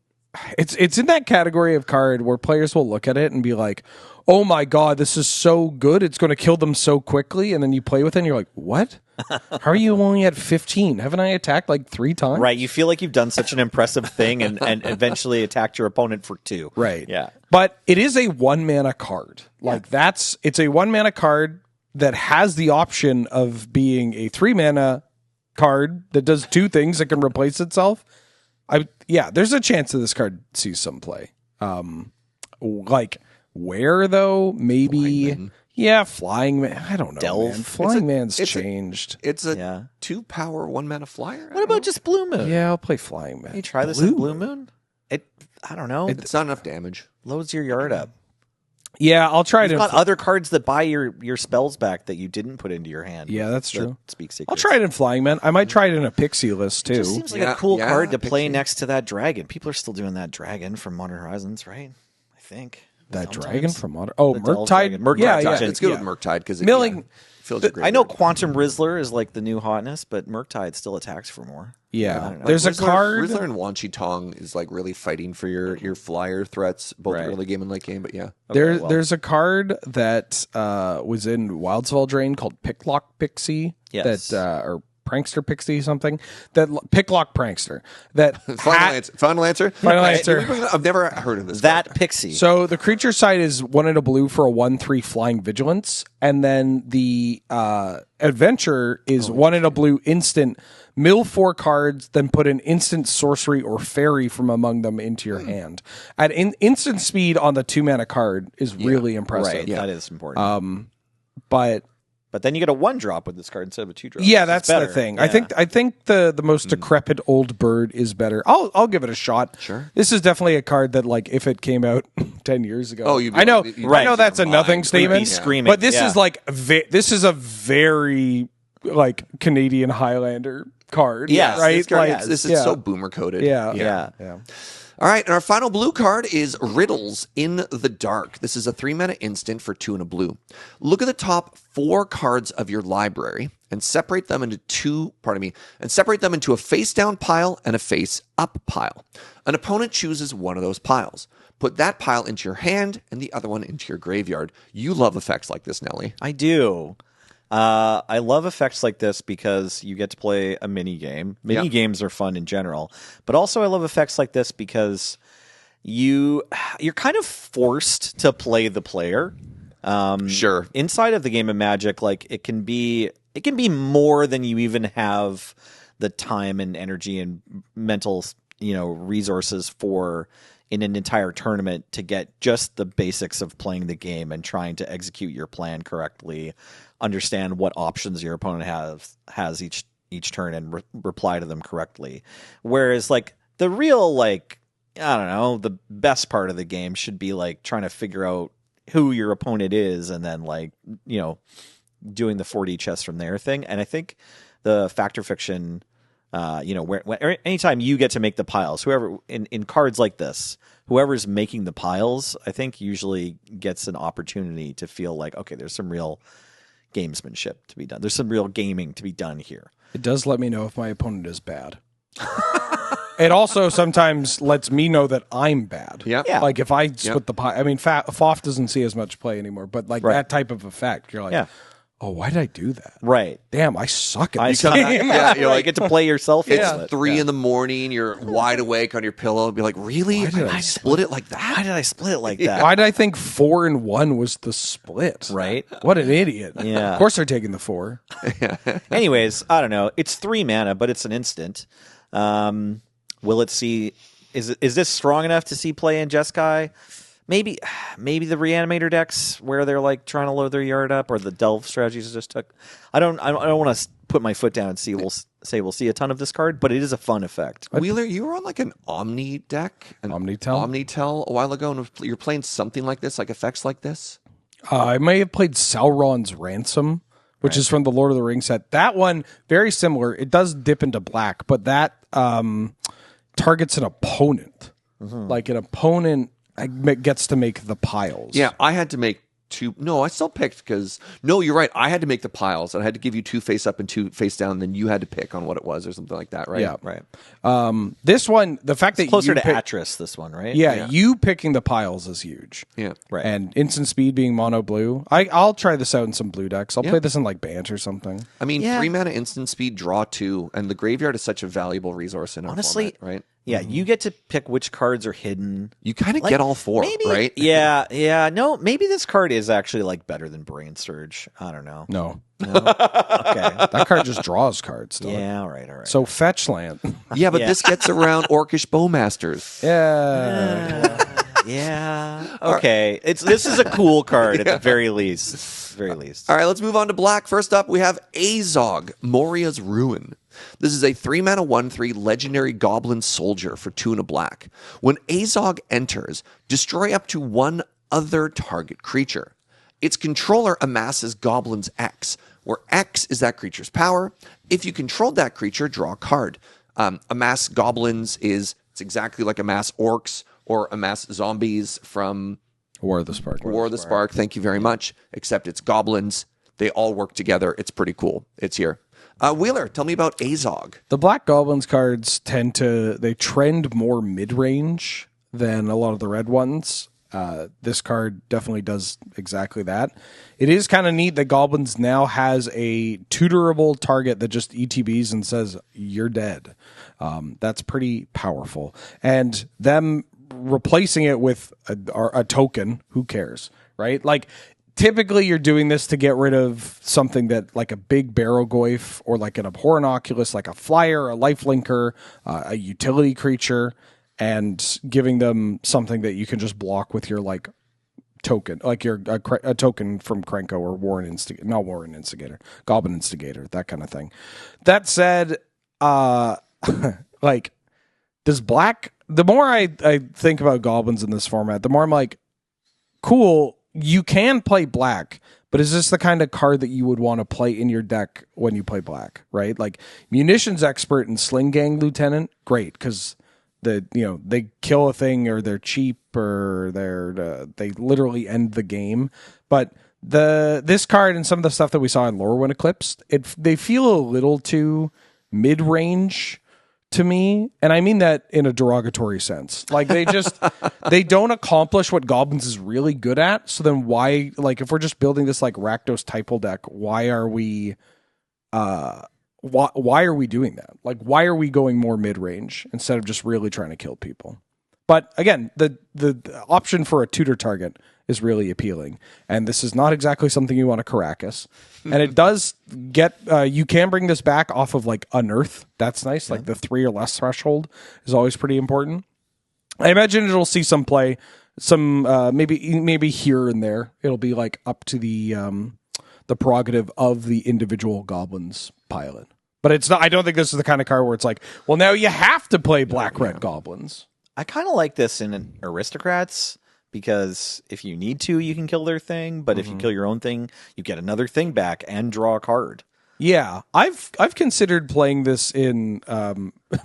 It's in that category of card where players will look at it and be like, "Oh my god, this is so good! It's going to kill them so quickly." And then you play with it, and you're like, "What? How are you only at 15? Haven't I attacked like 3 times?" Right, you feel like you've done such an impressive thing and eventually attacked your opponent for 2. Right. Yeah. But it is a 1-mana card. Like it's a 1-mana card that has the option of being a 3-mana card that does 2 things that can replace itself. There's a chance that this card sees some play. Like where though? Maybe Flying Man. I don't know. Delve. Man. Flying Man's changed. It's a 2-power 1-mana flyer. What about just Blue Moon? Yeah, I'll play Flying Man. You try this in Blue Moon? I don't know. It's not enough damage. Loads your yard up. Yeah, I'll try You've to. got other cards that buy your spells back that you didn't put into your hand. Yeah, that's true. Speak Secrets. I'll try it in Flying Man. I might try it in a Pixie list It too. just seems like a cool Yeah, card to Pixie. play next to that dragon. People are still doing that dragon from Modern Horizons, right? I think. That Sometimes. dragon from Modern. Oh, The Delve Murktide. dragon. Murktide. Yeah, Yeah, It's good yeah. with Murktide because Milling- fills your I know graveyard. Quantum Rizzler is like the new hotness, but Murktide still attacks for more. I Yeah, don't know. there's a Rizzler- card. Rizzler and Wan Chi Tong is like really fighting for your flyer threats, both Right. early game and late game. But yeah, Okay, well. There's a card that was in Wildsfell Drain called Picklock Pixie. Yes. Or Prankster Pixie something. That Picklock Prankster. That Final answer. Final Okay, answer. I've never heard of this. That Pixie. So the creature side is 1 and a blue for a 1/3 flying vigilance, and then the adventure is 1 and a blue instant. Mill 4 cards, then put an instant sorcery or fairy from among them into your hand. At instant speed on the 2-mana card is really impressive. right, that is important. But then you get a 1-drop with this card instead of a 2-drop. yeah, which is that's the better. thing. Yeah. I think the most decrepit old bird is better. I'll give it a shot. Sure. This is definitely a card that like if it came out 10 years ago. Oh, you'd be I know. like- you'd I know lose that's a your nothing mind. You'd statement. be screaming, But this yeah. is like this is a very like Canadian Highlander card. Yes, right. this card- like, yeah, This is yeah. so boomer coded. Yeah. Yeah. All right, and our final blue card is Riddles in the Dark. This is a 3-mana instant for 2 and a blue. Look at the top 4 cards of your library and separate them into a face down pile and a face up pile. An opponent chooses one of those piles. Put that pile into your hand and the other one into your graveyard. You love effects like this, Nelly. I do. I love effects like this because you get to play a mini game. Mini games are fun in general, but also I love effects like this because you're kind of forced to play the player. Sure. Inside of the game of Magic, like it can be more than you even have the time and energy and mental, resources for in an entire tournament to get just the basics of playing the game and trying to execute your plan correctly, understand what options your opponent has each turn and reply to them correctly. Whereas like the real the best part of the game should be like trying to figure out who your opponent is and then doing the 4D chess from there thing. And I think the Fact or Fiction Anytime you get to make the piles, whoever in cards like this, whoever's making the piles, I think usually gets an opportunity to feel like, okay, there's some real gamesmanship to be done. There's some real gaming to be done here. It does let me know if my opponent is bad. It also sometimes lets me know that I'm bad. Yeah. Like if I split the pie, I mean, Foff doesn't see as much play anymore, but like that type of effect, you're like, oh, why did I do that? Right. Damn, I suck at this game. You're like, get to play yourself. It's 3 in the morning. You're wide awake on your pillow and be like, really? Why did I split it like that? Why did I split it like that? Why did I think 4 and 1 was the split? Right. What an idiot. Yeah. Of course they're taking the 4. Anyways, I don't know. It's 3 mana, but it's an instant. Will it see? Is this strong enough to see play in Jeskai? Maybe the Reanimator decks where they're like trying to load their yard up, or the Delve strategies just took. I don't want to put my foot down and see. We'll see a ton of this card, but it is a fun effect. Wheeler, you were on like an Omni deck, Omnitel a while ago, and you're playing something like this, like effects like this. I may have played Sauron's Ransom, which is from the Lord of the Rings set. That one, very similar. It does dip into black, but that targets an opponent. Like an opponent gets to make the piles. Yeah, I had to make 2. No, I still picked because... No, you're right. I had to make the piles. And I had to give you 2 face up and 2 face down. And then you had to pick on what it was or something like that, right? Yeah. Right. This one, the fact that Closer you to pick, Atris, this one, right? Yeah, you picking the piles is huge. Yeah. Right. And instant speed being mono blue. I'll try this out in some blue decks. I'll play this in like Bant or something. I mean, 3 mana instant speed, draw 2. And the graveyard is such a valuable resource in our Honestly, format, right? Yeah, you get to pick which cards are hidden. You kind of get all 4, right? Yeah. No, maybe this card is actually like better than Brain Surge. I don't know. No. Okay. That card just draws cards. Yeah, all right. So fetch land. Yeah, but this gets around Orcish Bowmasters. Yeah. Yeah. Okay. This is a cool card at the very least. All right, let's move on to black. First up, we have Azog, Moria's Ruin. This is a 3 mana 1/3 legendary goblin soldier for 2 and a black. When Azog enters, destroy up to 1 other target creature. Its controller amasses goblins X, where X is that creature's power. If you controlled that creature, draw a card. Amass goblins it's exactly like amass orcs or amass zombies from War of the Spark. War of the Spark. Thank you very much. Except it's goblins. They all work together. It's pretty cool. It's here. Wheeler, tell me about Azog. The Black Goblins cards they trend more mid-range than a lot of the red ones. This card definitely does exactly that. It is kind of neat that Goblins now has a tutorable target that just ETBs and says, you're dead. That's pretty powerful. And them replacing it with a token, who cares, right? Like, typically, you're doing this to get rid of something that, like a big Barrogoyf or like an Abhorrent Oculus, like a flyer, a lifelinker, a utility creature, and giving them something that you can just block with your like token, like your a token from Krenko or Warren Instigator, Goblin Instigator, that kind of thing. That said, like, does black? The more I think about goblins in this format, the more I'm like, cool. You can play black, but is this the kind of card that you would want to play in your deck when you play black, right? Like Munitions Expert and Sling Gang Lieutenant, great, because they kill a thing or they're cheap or they literally end the game. But this card and some of the stuff that we saw in Lorwyn Eclipse, they feel a little too mid-range to me, and I mean that in a derogatory sense. Like they don't accomplish what Goblins is really good at. So then why, like, if we're just building this like Rakdos Typal deck, why are we doing that? Like, why are we going more mid range instead of just really trying to kill people? But again, the option for a tutor target is really appealing, and this is not exactly something you want to Caracas. And it does get you can bring this back off of like Unearth. That's nice. Like the 3 or less threshold is always pretty important. I imagine it'll see some play, some maybe here and there. It'll be like up to the prerogative of the individual goblins pilot. But it's not. I don't think this is the kind of card where it's like, well, now you have to play black-red goblins. I kind of like this in Aristocrats, because if you need to, you can kill their thing. But if you kill your own thing, you get another thing back and draw a card. Yeah, I've considered playing this in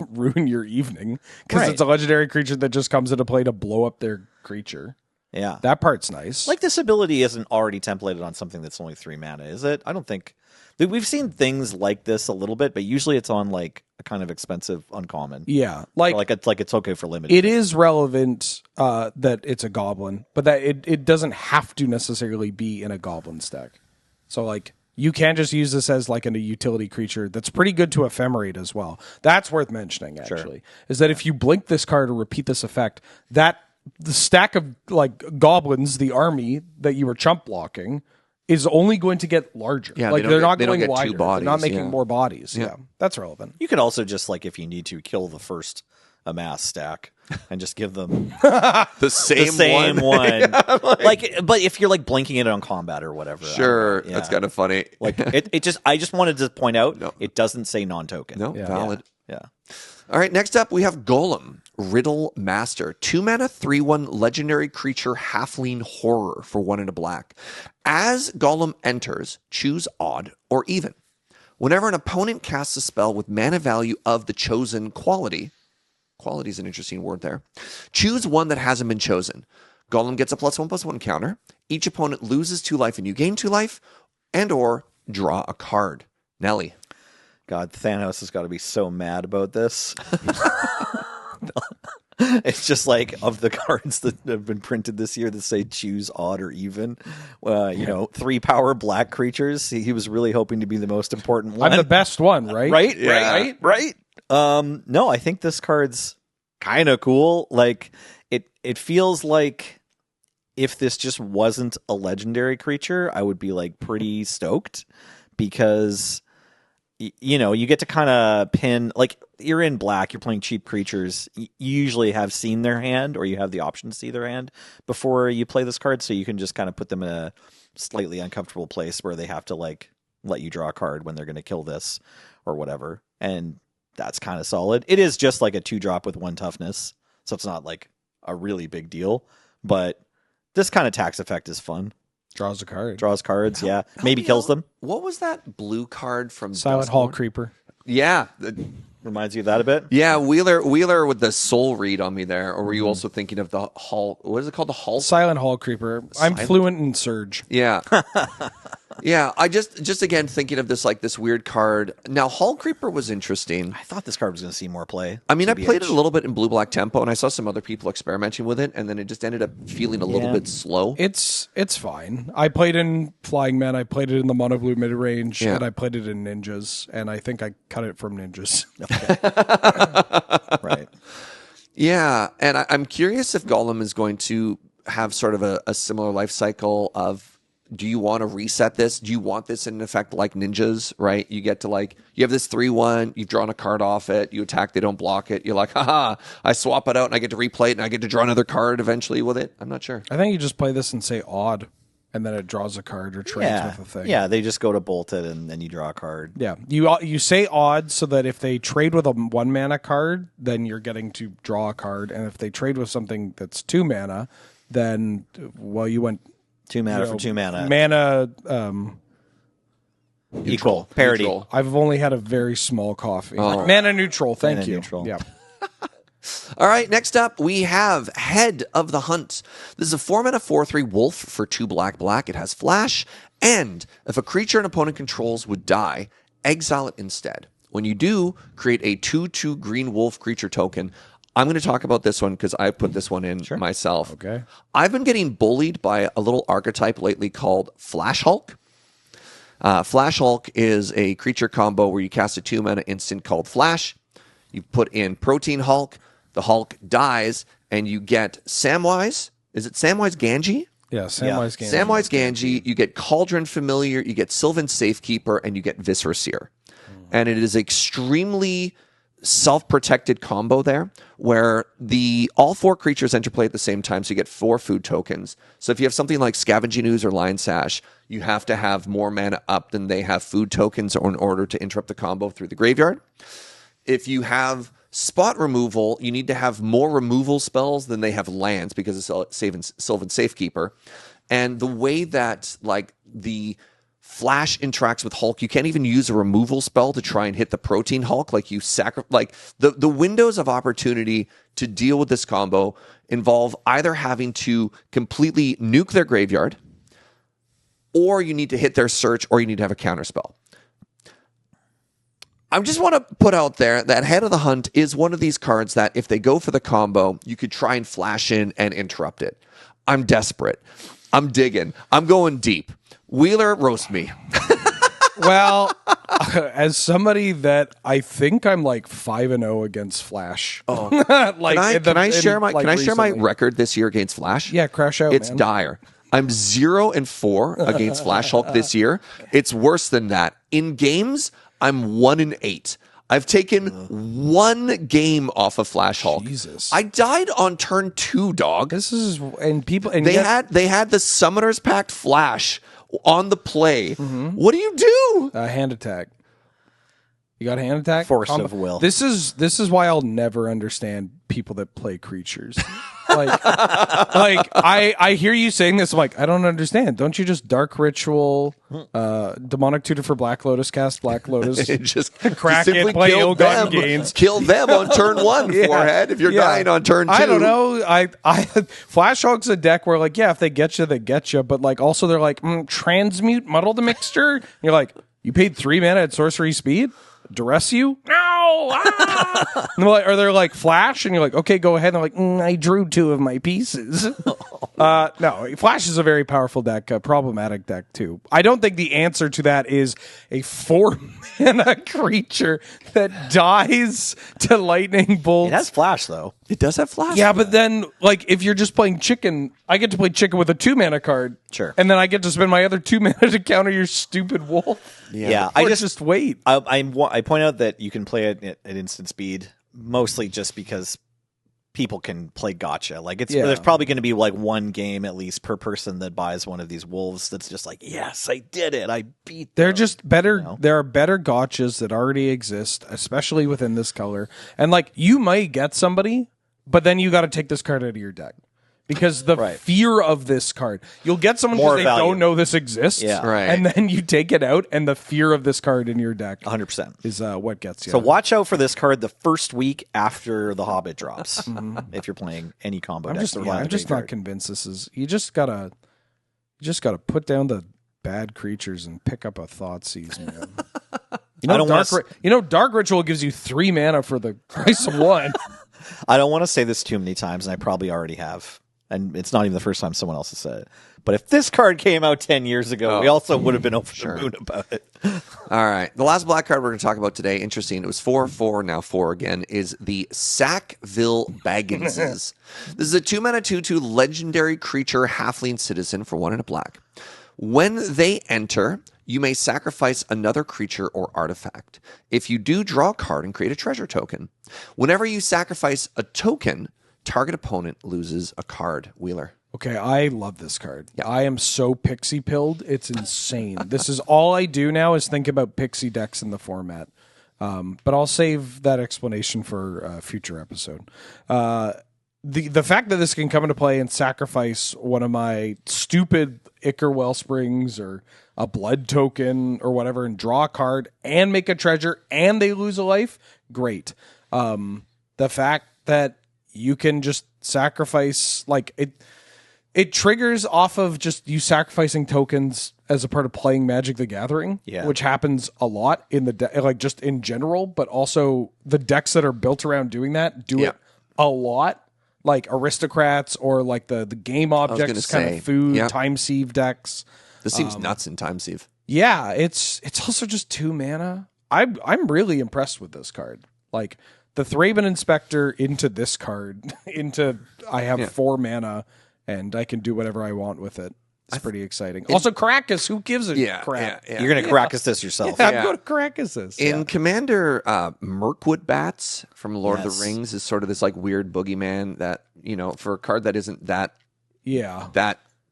Ruin Your Evening because Right. it's a legendary creature that just comes into play to blow up their creature. Yeah. That part's nice. Like, this ability isn't already templated on something that's only 3 mana, is it? I don't think. We've seen things like this a little bit, but usually it's on, like, a kind of expensive uncommon. yeah, Or like it's okay for limited. it is relevant that it's a goblin, but that it doesn't have to necessarily be in a goblin stack. So like you can just use this as like a utility creature that's pretty good to ephemerate as well. That's worth mentioning actually. Is that if you blink this card or repeat this effect, that the stack of like goblins, the army that you were chump blocking, is only going to get larger. Yeah, like they they're don't not get- they don't going get two wider. bodies, They're not making yeah. more bodies. Yeah, that's relevant. You could also just, like, if you need to, kill the first amass stack and just give them The same, the same one. But if you're, like, blinking it on combat or whatever. I don't Sure, know. that's Yeah. kind of funny. Like, I just wanted to point out, it doesn't say non-token. No, valid. Yeah. All right, next up we have Golem, Riddle Master. 2 mana, 3/1 legendary creature, halfling horror for 1 and a black. As Golem enters, choose odd or even. Whenever an opponent casts a spell with mana value of the chosen quality is an interesting word there, choose one that hasn't been chosen. Golem gets a +1/+1 counter. Each opponent loses 2 life and you gain 2 life, and or draw a card. Nelly. God, Thanos has got to be so mad about this. It's just like, of the cards that have been printed this year that say choose odd or even, 3 power black creatures. He was really hoping to be the most important one. I'm the best one, right? Right? Yeah. Right? No, I think this card's kind of cool. Like, it feels like if this just wasn't a legendary creature, I would be, like, pretty stoked because you get to kind of pin, like, you're in black, you're playing cheap creatures. You usually have seen their hand, or you have the option to see their hand before you play this card, so you can just kind of put them in a slightly uncomfortable place where they have to, like, let you draw a card when they're going to kill this or whatever. And that's kind of solid. It is just like a 2-drop with 1 toughness, so it's not like a really big deal. But this kind of tax effect is fun. Draws a card. Draws cards, yeah. Help Maybe me kills out. them. What was that blue card from Silent Duskmourn? Hall Creeper. Yeah. Reminds you of that a bit. Yeah, Wheeler with the soul read on me there. Or were you also thinking of the Hall? What is it called? The Hall? Silent Hall Creeper. I'm fluent in Surge. Yeah. Yeah, I just again thinking of this, like, this weird card. Now, Hall Creeper was interesting. I thought this card was going to see more play. I mean, I played TBH. it a little bit in Blue-Black Tempo, and I saw some other people experimenting with it, and then it just ended up feeling a little Yeah. bit slow. It's fine. I played in Flying Man. I played it in the Mono Blue mid range, Yeah. and I played it in Ninjas. And I think I cut it from Ninjas. Right. Yeah, and I'm curious if Golem is going to have sort of a similar life cycle of, do you want to reset this? Do you want this in effect like Ninjas, right? You get to, like, you have this 3/1, you've drawn a card off it, you attack, they don't block it. You're like, haha, I swap it out and I get to replay it and I get to draw another card eventually with it. I'm not sure. I think you just play this and say odd, and then it draws a card or trades Yeah. with a thing. Yeah, they just go to bolt it and then you draw a card. Yeah. You say odd so that if they trade with a 1 mana card, then you're getting to draw a card. And if they trade with something that's 2 mana, then, well, you went 2 mana you for know, 2 mana. Mana. Equal. Parity. Neutral. I've only had a very small coffee. Oh. Mana neutral. Thank Mana you. neutral. Yeah. All right, next up we have Head of the Hunt. This is a 4-mana 4/3 wolf for 2 black. It has flash, and if a creature an opponent controls would die, exile it instead. When you do, create a 2/2 green wolf creature token. I'm going to talk about this one because I put this one in myself. Okay. I've been getting bullied by a little archetype lately called Flash Hulk. Flash Hulk is a creature combo where you cast a 2-mana instant called Flash. You put in Protein Hulk. The Hulk dies, and you get Samwise. Is it Samwise Gamgee? Yeah. Samwise Gamgee. Samwise Gamgee. You get Cauldron Familiar. You get Sylvan Safekeeper, and you get Viscera Seer. And it is extremely self-protected combo there, where all 4 creatures enter play at the same time, so you get 4 food tokens. So if you have something like Scavenging Ooze or Lion Sash, you have to have more mana up than they have food tokens in order to interrupt the combo through the graveyard. If you have spot removal, you need to have more removal spells than they have lands because it's Sylvan Safekeeper. And the way that, like, the Flash interacts with Hulk. You can't even use a removal spell to try and hit the Protein Hulk. Like the windows of opportunity to deal with this combo involve either having to completely nuke their graveyard, or you need to hit their search, or you need to have a counter spell. I just want to put out there that Head of the Hunt is one of these cards that if they go for the combo, you could try and flash in and interrupt it. I'm desperate. I'm digging. I'm going deep. Wheeler, roast me. Well, as somebody that I think I'm like 5-0 against Flash. Oh, like can I share my recently. record this year against Flash? Yeah, crash out. It's man. dire. I'm 0-4 against Flash Hulk this year. It's worse than that. In games, I'm 1-8. I've taken one game off of Flash Hulk. Jesus. I died on turn 2, dog. This is and people and They had the Summoner's Pact Flash on the play. What do you do? hand attack. You got a hand attack? Force of will. This is why I'll never understand people that play creatures. like I hear you saying this. I'm like, I don't understand. Don't you just Dark Ritual, Demonic Tutor for Black Lotus, cast Black Lotus, just crack simply it, play kill ill-gotten them. gains. Kill them on turn 1, Yeah. Forehead. If you're dying on turn 2. I don't know. I Flash Hulk's a deck where like, yeah, if they get you, they get you. But like, also they're like, transmute, muddle the mixture. And you're like, you paid 3 mana at sorcery speed. Duress you? No! Ah! Or they're like Flash, and you're like, okay, go ahead. And they're like, I drew 2 of my pieces. No, Flash is a very powerful deck, a problematic deck too. I don't think the answer to that is a 4-mana creature that dies to lightning bolts. It has Flash, though. It does have Flash. Yeah, but then, like, if you're just playing chicken, I get to play chicken with a 2-mana card. Sure. And then I get to spend my other 2 mana to counter your stupid wolf. Yeah, I just wait. I point out that you can play it at instant speed, mostly just because people can play gotcha. Like there's probably going to be like one game at least per person that buys one of these wolves that's just like, yes, I did it, I beat them. They're just better. There are better gotchas that already exist, especially within this color. And like, you might get somebody, but then you got to take this card out of your deck. Because the fear of this card, you'll get someone because they don't know this exists, Right. and then you take it out, and the fear of this card in your deck 100% is what gets you. So watch out for this card the first week after the Hobbit drops. If you're playing any combo I'm decks. just not convinced this is. You just gotta put down the bad creatures and pick up a Thoughtseize, man. Dark Ritual gives you 3 mana for the price of 1. I don't want to say this too many times, and I probably already have. And it's not even the first time someone else has said it. But if this card came out 10 years ago, we also would have been over the moon about it. All right. The last black card we're going to talk about today, interesting. It was 4/4, now 4 again, is the Sackville Bagginses. This is a 2-mana 2/2 legendary creature halfling citizen for 1 and a black. When they enter, you may sacrifice another creature or artifact. If you do, draw a card and create a treasure token. Whenever you sacrifice a token, target opponent loses a card. Wheeler. Okay, I love this card. Yeah. I am so pixie pilled. It's insane. This is all I do now is think about pixie decks in the format. But I'll save that explanation for a future episode. The fact that this can come into play and sacrifice one of my stupid Ichor Wellsprings or a blood token or whatever and draw a card and make a treasure and they lose a life, great. The fact that you can just sacrifice, like it triggers off of just you sacrificing tokens as a part of playing Magic the Gathering, which happens a lot in the like just in general, but also the decks that are built around doing that do it a lot, like Aristocrats or like the game objects kind of food time sieve decks. This seems nuts in time sieve. Yeah, it's also just 2 mana. I'm really impressed with this card. Like the Thraben Inspector into this card, I have 4 mana and I can do whatever I want with it. It's pretty exciting. Also, Caracas, who gives a crap? You're going to Caracas this yourself. I'm going to Caracas this. In Commander, Mirkwood Bats from Lord of the Rings is sort of this like weird boogeyman that, for a card that isn't that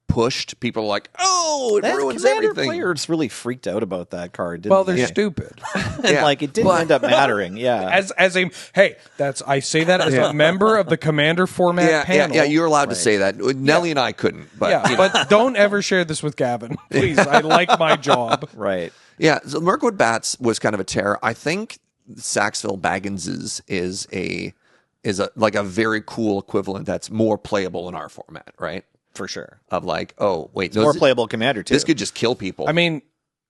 pushed, people are like, "Oh, it That ruins Commander everything." players really freaked out about that card. Didn't Well, they're they? stupid. And, Yeah. like it didn't end up mattering. Yeah. I say that as a member of the Commander format panel. Yeah, you're allowed to say that. Nelly and I couldn't, but Yeah, you know. but don't ever share this with Gavin, please. I like my job. Right. Yeah, so Mirkwood Bats was kind of a terror. I think Saxville Baggins's is a like a very cool equivalent that's more playable in our format, right? For sure. Of like, oh wait, More playable Commander too. This could just kill people. I mean,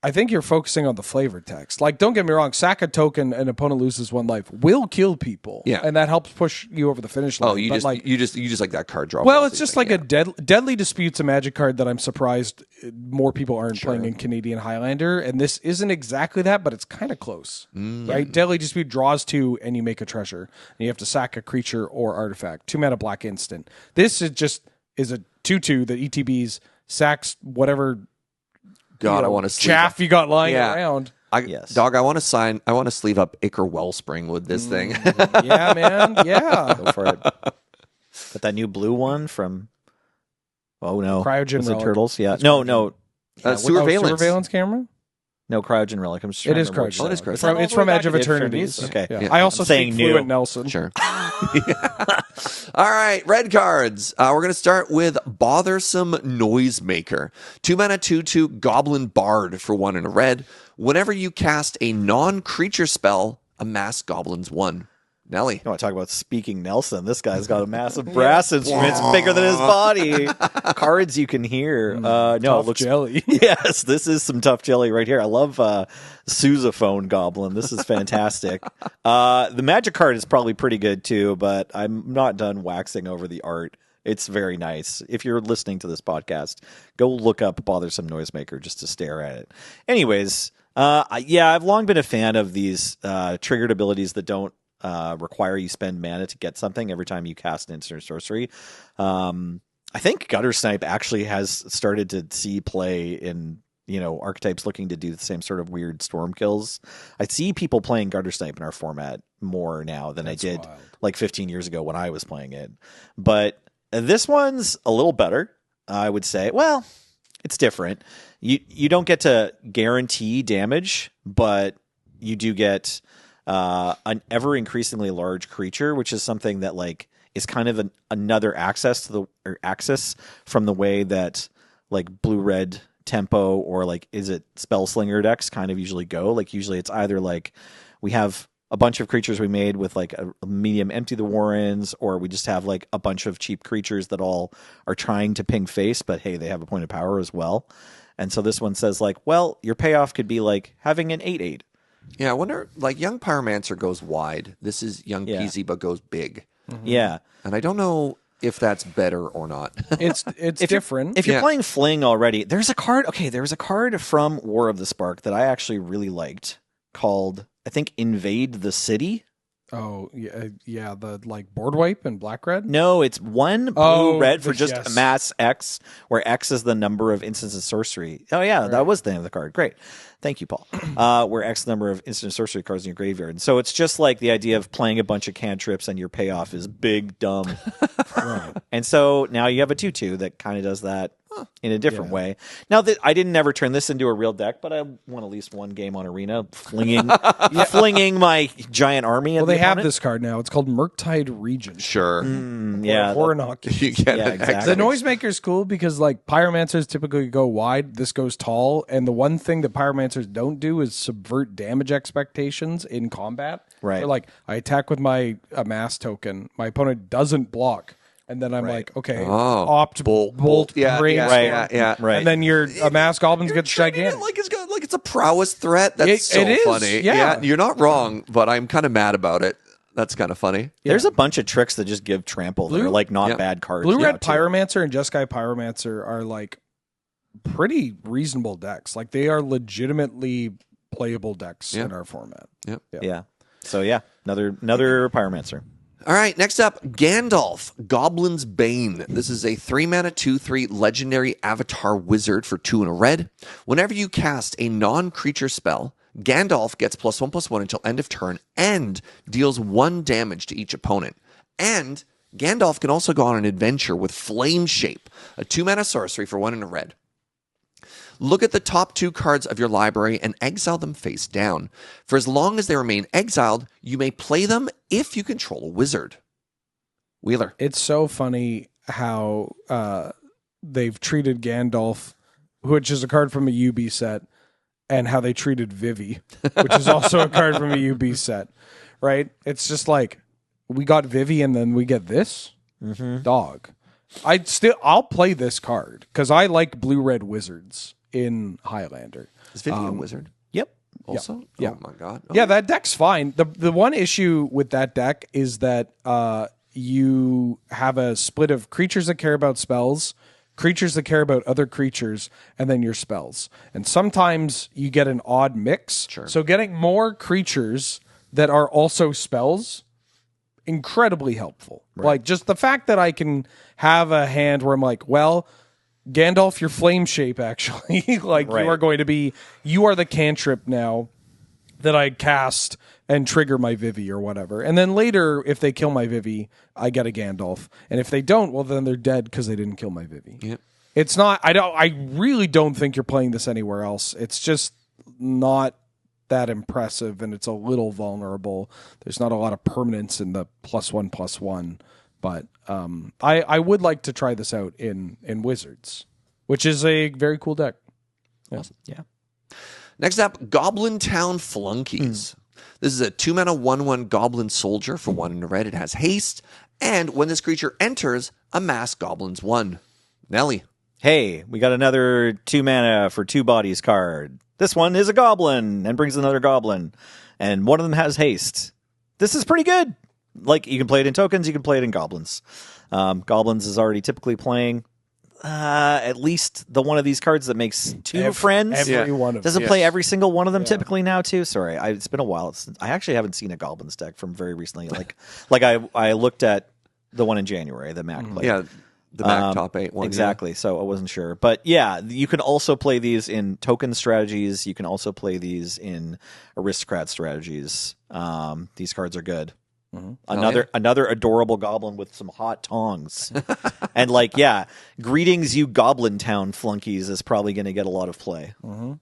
I think you're focusing on the flavor text. Like, don't get me wrong, sack a token, an opponent loses 1 life will kill people. Yeah. And that helps push you over the finish line. oh, you But, just like, you just like that card draw. well, velocity it's just thing, like a Deadly Dispute's a Magic card that I'm surprised more people aren't playing in Canadian Highlander, and this isn't exactly that, but it's kind of close, right? Deadly Dispute draws 2, and you make a treasure, and you have to sack a creature or artifact. 2 mana black instant. This is a 2/2 that ETBs sacks whatever. God, I want to chaff you got lying Yeah. around. Dog, I want to sleeve up Iker Wellspring with this thing. Yeah, man. Yeah. Go for it. But that new blue one from Cryogen Was it Relic. Turtles? Yeah. It's No, Cryogen. no. Sewer Valence. Surveillance camera? No, Cryogen Relic. I'm just It trying is to remember which Cryogen. Oh, it is one. Cryogen. It's from Edge of Eternities? Eternities. Okay. Yeah. Yeah. I also I'm saying speak new. fluent Nelson. Sure. All right, red cards. We're going to start with Bothersome Noisemaker. 2 mana, 2/2 Goblin Bard for 1 and a red. Whenever you cast a non-creature spell, amass goblins 1. Nelly. You want to talk about speaking Nelson? This guy's got a massive brass instrument. It's bigger than his body. Cards you can hear. No, it Tough looks jelly. Yes, this is some tough jelly right here. I love Sousaphone Goblin. This is fantastic. The magic card is probably pretty good too, but I'm not done waxing over the art. It's very nice. If you're listening to this podcast, go look up Bothersome Noisemaker just to stare at it. Anyways, I've long been a fan of these triggered abilities that don't require you spend mana to get something every time you cast an instant or sorcery. I think Gutter Snipe actually has started to see play in archetypes looking to do the same sort of weird storm kills. I see people playing Gutter Snipe in our format more now than That's I did wild. like 15 years ago when I was playing it. But this one's a little better, I would say. Well, it's different. You don't get to guarantee damage, but you do get an ever increasingly large creature, which is something that is kind of another access from the way that blue red tempo or is it Spellslinger decks kind of usually go. Usually it's either we have a bunch of creatures we made with a medium Empty the Warrens, or we just have a bunch of cheap creatures that all are trying to ping face, but hey, they have a point of power as well. And so this one says your payoff could be having an 8/8. Yeah, I wonder, Young Pyromancer goes wide. This is Young Peasy, but goes big. Mm-hmm. Yeah. And I don't know if that's better or not. It's different. If you're playing Fling already, there's a card. Okay, there was a card from War of the Spark that I actually really liked called, I think, Invade the City. Oh, yeah, the board wipe and black red? No, it's 1 blue red for just yes. amass X, where X is the number of instants of sorcery. Oh yeah, that was the name of the card. Great. Thank you, Paul. Where X number of instant sorcery cards in your graveyard. And so it's just the idea of playing a bunch of cantrips and your payoff is big, dumb. Right. And so now you have a 2/2 that kind of does that in a different way. Now that I didn't ever turn this into a real deck, but I won at least one game on Arena, flinging my giant army. Well, at the they have opponent. this card now. It's called Murktide Regent. Sure. Yeah, Or Inoculus. You get Yeah, an exactly. The Noisemaker's cool because Pyromancers typically go wide. This goes tall, and the one thing that Pyromancers don't do is subvert damage expectations in combat. Right. They're I attack with my amass token. My opponent doesn't block, and then I'm okay, opt bolt Yeah, brainstorm. yeah. Right. And then your amass goblins get Treating it gigantic. it's a prowess threat. That's It so is, funny. yeah. You're not wrong, but I'm kind of mad about it. That's kind of funny. There's a bunch of tricks that just give trample that are not Yeah. bad cards. Blue now, Red too. Pyromancer and Jeskai Pyromancer are pretty reasonable decks. They are legitimately playable decks in our format. Yep. Yeah. So yeah, another Pyromancer. All right, next up, Gandalf, Goblin's Bane. This is a 3 mana 2/3 legendary avatar wizard for 2 and a red. Whenever you cast a non-creature spell, Gandalf gets +1/+1 until end of turn and deals 1 damage to each opponent. And Gandalf can also go on an adventure with Flame Shape, a 2-mana sorcery for 1 and a red. Look at the top 2 cards of your library and exile them face down. For as long as they remain exiled, you may play them if you control a wizard. Wheeler. It's so funny how they've treated Gandalf, which is a card from a UB set, and how they treated Vivi, which is also a card from a UB set, right? It's just like, we got Vivi and then we get this? Dog. I'll play this card, because I like blue-red wizards in Highlander. Is Vivi a wizard? Yep. Also? Yeah. Oh my god. Yeah, that deck's fine. The one issue with that deck is that you have a split of creatures that care about spells, creatures that care about other creatures, and then your spells. And sometimes you get an odd mix. Sure. So getting more creatures that are also spells, incredibly helpful. Right. Like, just the fact that I can have a hand where I'm like, well, Gandalf, your Flame Shape, actually. Like, Right. you are the cantrip now that I cast and trigger my Vivi or whatever. And then later, if they kill my Vivi, I get a Gandalf. And if they don't, well, then they're dead because they didn't kill my Vivi. Yep. It's not, I really don't think you're playing this anywhere else. It's just not that impressive, and it's a little vulnerable. There's not a lot of permanence in the +1/+1. But I would like to try this out in Wizards, which is a very cool deck. Yeah. Awesome. Yeah. Next up, Goblin Town Flunkies. This is a 2-mana 1/1 Goblin Soldier for 1 and a red. It has haste, and when this creature enters, amass Goblins 1. Nelly. Hey, we got another 2 mana for 2 bodies card. This one is a goblin and brings another goblin, and one of them has haste. This is pretty good. Like, you can play it in tokens, you can play it in goblins. Goblins is already typically playing at least the one of these cards that makes 2 friends. Every one of them. Doesn't play every single one of them typically now too. Sorry, it's been a while. I actually haven't seen a goblins deck from very recently. Like I looked at the one in January that Mac played. Yeah, the back top 8 one. Exactly. So I wasn't sure. But yeah, you can also play these in token strategies. You can also play these in aristocrat strategies. These cards are good. Mm-hmm. Another adorable goblin with some hot tongs. And greetings, you Goblin Town Flunkies is probably going to get a lot of play. Mm-hmm.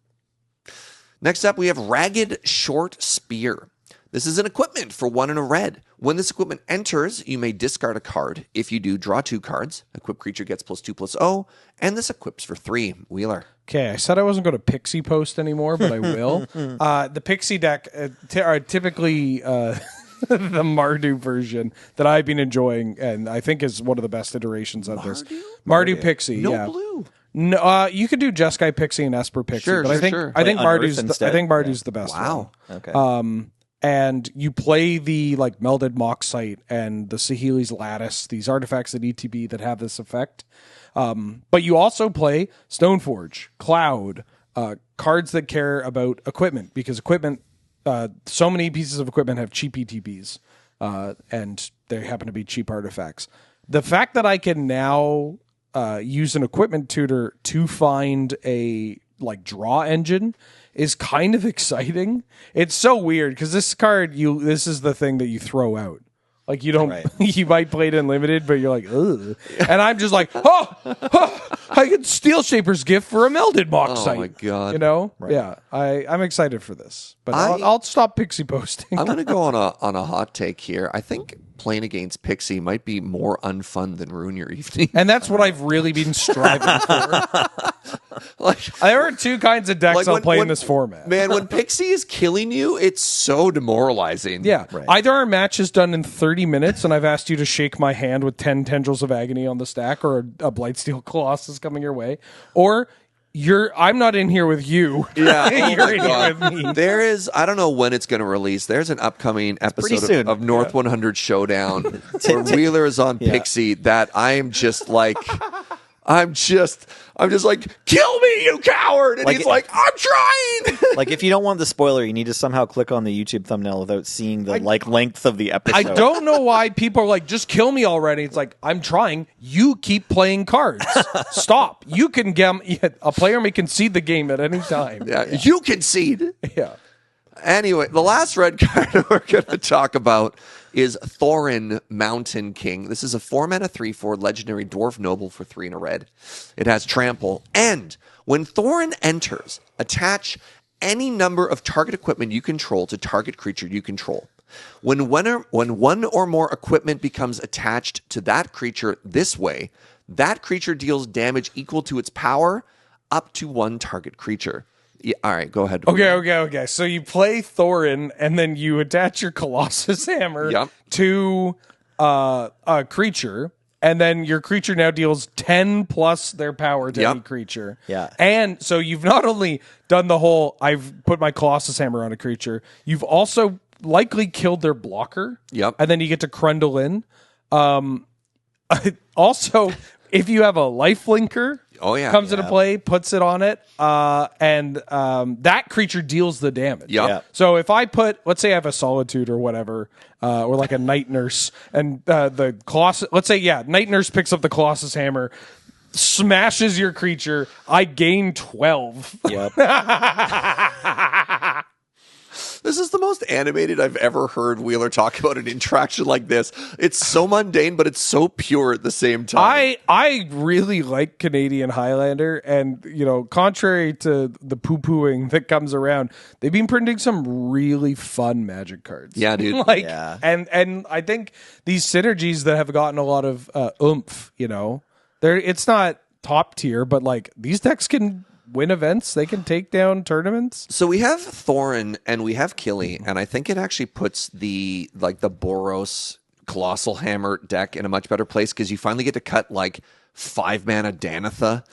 Next up, we have Ragged Short Spear. This is an equipment for 1 and a red. When this equipment enters, you may discard a card. If you do, draw 2 cards. Equipped creature gets +2/+0, and this equips for 3. Wheeler. Okay, I said I wasn't going to Pixie Post anymore, but I will. The Pixie deck are typically the Mardu version that I've been enjoying, and I think is one of the best iterations of this. Mardu Pixie, No yeah. blue. No, you could do Jeskai Pixie and Esper Pixie, Sure, but sure. I think Unearth Mardu's instead? the best. Wow. one. Okay. And you play the Melded Moxite and the Saheeli's Lattice, these artifacts at ETB that have this effect. But you also play Stoneforge, Cloud, cards that care about equipment, because equipment, so many pieces of equipment have cheap ETBs, and they happen to be cheap artifacts. The fact that I can now use an equipment tutor to find a draw engine is kind of exciting. It's so weird because this card, this is the thing that you throw out. Like, you don't, you might play it in limited, but you're like, ugh. And I'm just like, I get Steel Shaper's Gift for a Melded Moxite. Oh my god. You know? Right. Yeah. I'm excited for this. But I'll stop Pixie posting. I'm going to go on a hot take here. I think playing against Pixie might be more unfun than Ruin Your Evening. And that's what I've really been striving for. There are 2 kinds of decks I'll play in this format. Man, when Pixie is killing you, it's so demoralizing. Yeah. Right. Either our match is done in 30 minutes and I've asked you to shake my hand with 10 Tendrils of Agony on the stack, or a Blightsteel Colossus coming your way, or I'm not in here with you. Yeah. You're in here with me. There is, I don't know when it's going to release. There's an upcoming episode of North 100 Showdown where Wheeler is on Pixie that I am just like, I'm just like, kill me, you coward! And he's like, I'm trying! Like, if you don't want the spoiler, you need to somehow click on the YouTube thumbnail without seeing the length of the episode. I don't know why people are like, just kill me already. It's like, I'm trying. You keep playing cards. Stop. You can a player may concede the game at any time. Yeah. You concede. Yeah. Anyway, the last red card we're going to talk about is Thorin, Mountain King. This is a 4-mana 3/4 legendary dwarf noble for 3 and a red. It has trample. And when Thorin enters, attach any number of target equipment you control to target creature you control. When one or more equipment becomes attached to that creature this way, that creature deals damage equal to its power up to 1 target creature. Yeah, all right, go ahead. Okay. So you play Thorin, and then you attach your Colossus Hammer Yep. to a creature, and then your creature now deals 10 plus their power to Yep. any creature. Yeah. And so you've not only done the whole, I've put my Colossus Hammer on a creature, you've also likely killed their blocker. Yep. And then you get to Crundle in. Also, if you have a lifelinker, comes into play, puts it on it, and that creature deals the damage. Yep. Yeah. So if I put, let's say I have a Solitude or whatever, or like a Night Nurse, and the Colossus, let's say, Night Nurse picks up the Colossus Hammer, smashes your creature, I gain 12. Yep. This is the most animated I've ever heard Wheeler talk about an interaction like this. It's so mundane, but it's so pure at the same time. I really like Canadian Highlander, and contrary to the poo-pooing that comes around, they've been printing some really fun Magic cards. Yeah, dude. Yeah. And I think these synergies that have gotten a lot of oomph, it's not top tier, but like these decks can win events, they can take down tournaments. So we have Thorin and we have Killy, and I think it actually puts the Boros Colossal Hammer deck in a much better place because you finally get to cut 5-mana Danitha.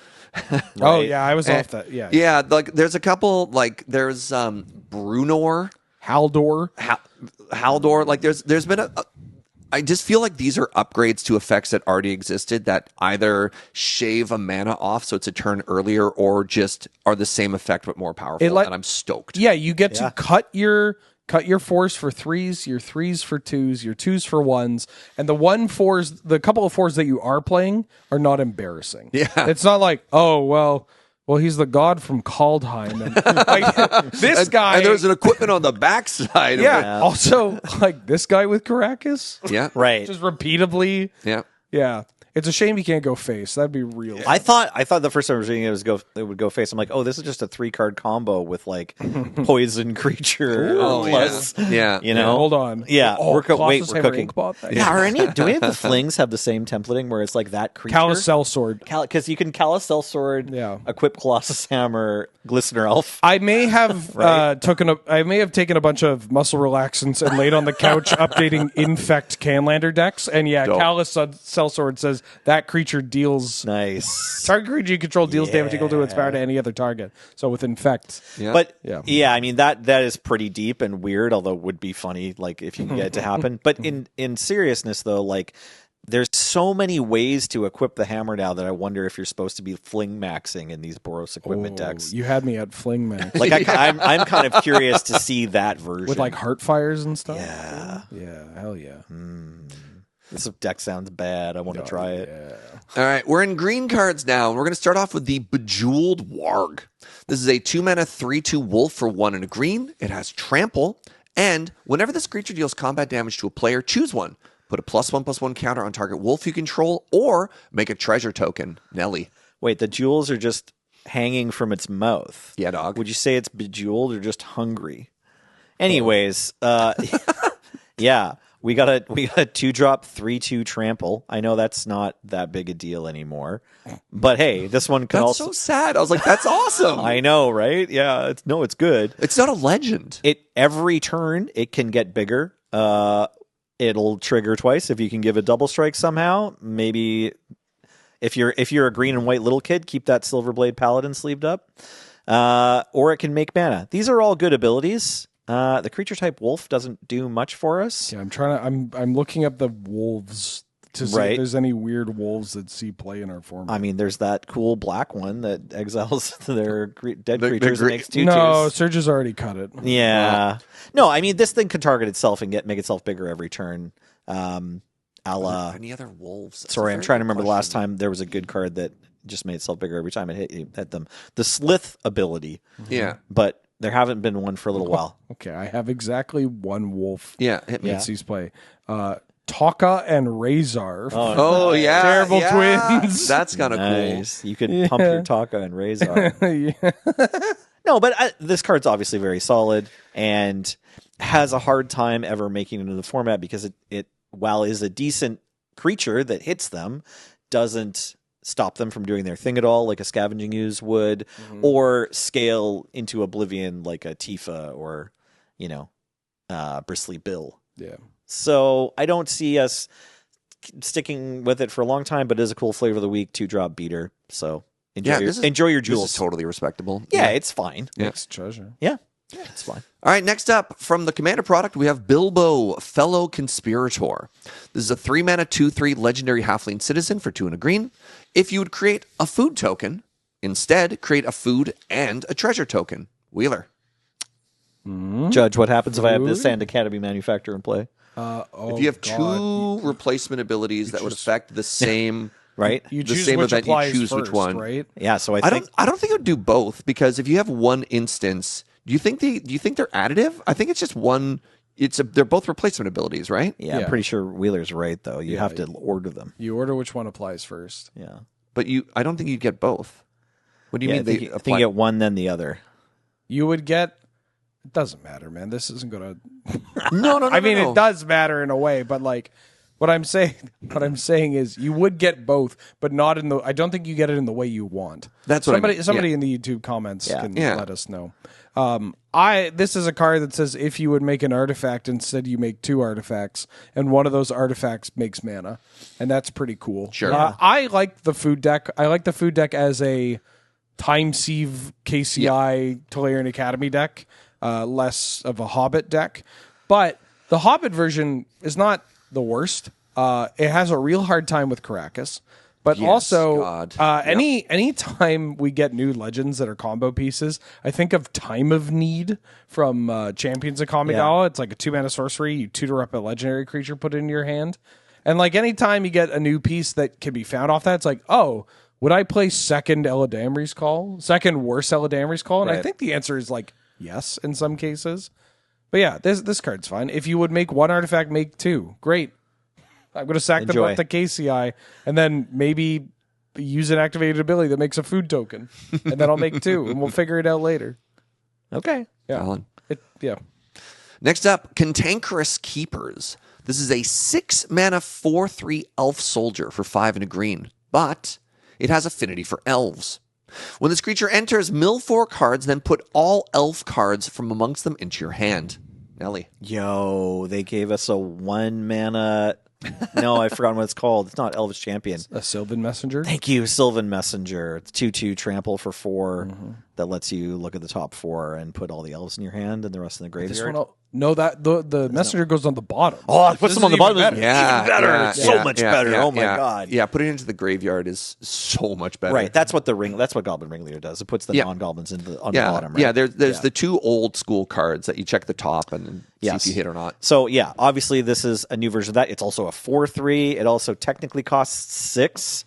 Oh yeah, I was off that. Yeah. Yeah, there's a couple there's Brunor, Haldor. Haldor. There's been I just feel like these are upgrades to effects that already existed that either shave a mana off so it's a turn earlier or just are the same effect but more powerful. And I'm stoked. Yeah, you get to cut your 4s for 3s, your 3s for 2s, your 2s for 1s, and the couple of 4s that you are playing are not embarrassing. Yeah. It's not like, oh, well, he's the god from Kaldheim. And, this guy. And there's an equipment on the backside. Yeah. Also, this guy with Caracas. Yeah. Right. Just repeatedly. Yeah. Yeah. It's a shame he can't go face. That'd be real. I thought the first time I was reading it would go face. I'm like, oh, this is just a 3-card combo with poison creature. Plus, Yeah. Hold on. Yeah, Oh, we're Colossus cooking. Hammer Inkbot? Yeah, do any of the flings have the same templating where it's like that creature? Carousel Sword. Because you can Carousel Sword, equip Colossus Hammer, Glistener Elf. I may have taken a bunch of muscle relaxants and laid on the couch updating Infect Canlander decks, and Carousel Sword says that creature deals target creature you control deals damage equal to its power to any other target. So with Infect, But I mean that is pretty deep and weird. Although it would be funny, if you can get it to happen. But in seriousness, though, there's so many ways to equip the hammer now that I wonder if you're supposed to be fling maxing in these Boros equipment decks. You had me at Fling Max. I'm kind of curious to see that version with Heartfires and stuff. Yeah, hell yeah. This deck sounds bad. I want to try it. All right, we're in green cards now, and we're going to start off with the Bejeweled Warg. This is a 2-mana 3/2 wolf for 1 and a green. It has trample, and whenever this creature deals combat damage to a player, choose one. Put a +1/+1 counter on target wolf you control, or make a treasure token. Nelly. Wait, the jewels are just hanging from its mouth. Yeah, dog. Would you say it's bejeweled or just hungry? Anyways, yeah. We got a 2-drop 3/2 trample. I know that's not that big a deal anymore, but hey, this one can That's so sad. I was like, that's awesome. I know, right? Yeah, it's good. It's not a legend. Every turn it can get bigger. It'll trigger twice if you can give a double strike somehow. Maybe if you're a green and white little kid, keep that Silverblade Paladin sleeved up. Or it can make mana. These are all good abilities. The creature type wolf doesn't do much for us. Yeah, I'm looking up the wolves to see if there's any weird wolves that see play in our format. I mean, there's that cool black one that exiles their dead creatures and makes 2/2s. No, Surge has already cut it. Yeah. No, I mean, this thing can target itself and make itself bigger every turn. Any other wolves? That's sorry, I'm trying to remember the last time there was a good card that just made itself bigger every time it hit them. The Slith ability. Yeah. But There haven't been one for a little while. Okay, I have exactly one wolf. Yeah, hit me. Let's play. Taka and Razor. Oh, yeah. Terrible yeah. twins. That's kind of Nice. You could pump your Taka and Razor. Yeah. No, but this card's obviously very solid and has a hard time ever making it into the format because it while is a decent creature that hits them, doesn't stop them from doing their thing at all, like a Scavenging Ooze would, or scale into oblivion like a Tifa or, Bristly Bill. Yeah. So I don't see us sticking with it for a long time, but it is a cool flavor of the week, 2-drop beater. So enjoy your This jewels. is totally respectable. Yeah, it's fine. Yeah. It's treasure. Yeah, it's fine. All right, next up from the Commander product, we have Bilbo, Fellow Conspirator. This is a 3-mana, 2/3 legendary halfling citizen for 2 and a green. If you would create a food token, instead create a food and a treasure token. Wheeler. Judge, what happens if I have this Sand Academy manufacturer in play? If you have 2 replacement abilities that would affect the same Right? You the choose same which event, you applies choose first, which one. right? Yeah, so I don't think it would do both, because if you have one instance, do you think they're additive? I think it's just one. They're both replacement abilities, right? Yeah, I'm pretty sure Wheeler's right, though. You have to order them. You order which one applies first. Yeah. But I don't think you get both. What do you I mean think, they I think apply? you get one, then the other. You would get. It doesn't matter, man. This isn't gonna. No. I mean, it does matter in a way, but like, what I'm saying is, you would get both, but not in the. I don't think you get it in the way you want. That's what I mean. Somebody in the YouTube comments can Yeah. let us know. This is a card that says if you would make an artifact, instead you make 2 artifacts, and one of those artifacts makes mana, and that's pretty cool. Sure. I like the food deck. I like the food deck as a Time Sieve KCI Tolarian Academy deck, less of a Hobbit deck. But the Hobbit version is not the worst. It has a real hard time with Caracas. But also, God. any time we get new legends that are combo pieces, I think of Time of Need from Champions of Kamigawa. It's like a 2-mana sorcery. You tutor up a legendary creature, put it in your hand. And like any time you get a new piece that can be found off that, it's like, oh, would I play second Eladamri's Call? Second worst Eladamri's Call? And I think the answer is like yes in some cases. But yeah, this card's fine. If you would make 1 artifact, make 2. Great. I'm going to sack them up to KCI and then maybe use an activated ability that makes a food token. And then I'll make 2 and we'll figure it out later. Okay. Yeah. Alan. Yeah. Next up, Cantankerous Keepers. This is a 6-mana 4/3 elf soldier for 5 and a green, but it has affinity for elves. When this creature enters, mill 4 cards, then put all elf cards from amongst them into your hand. Ellie. Yo, they gave us a 1-mana. No, I've forgotten what it's called. It's not Elvish Champion. A Sylvan Messenger. Thank you, Sylvan Messenger. It's 2/2 trample for 4 that lets you look at the top 4 and put all the elves in your hand and the rest in the graveyard. No, that the messenger goes on the bottom. Oh, it puts them on the bottom. Better. Even better. It's so much better. Oh my god. Yeah, putting it into the graveyard is so much better. Right. That's what Goblin Ringleader does. It puts the non-goblins on the bottom. Right? Yeah, there's the 2 old school cards that you check the top and see if you hit or not. So yeah, obviously this is a new version of that. It's also a 4/3. It also technically costs 6.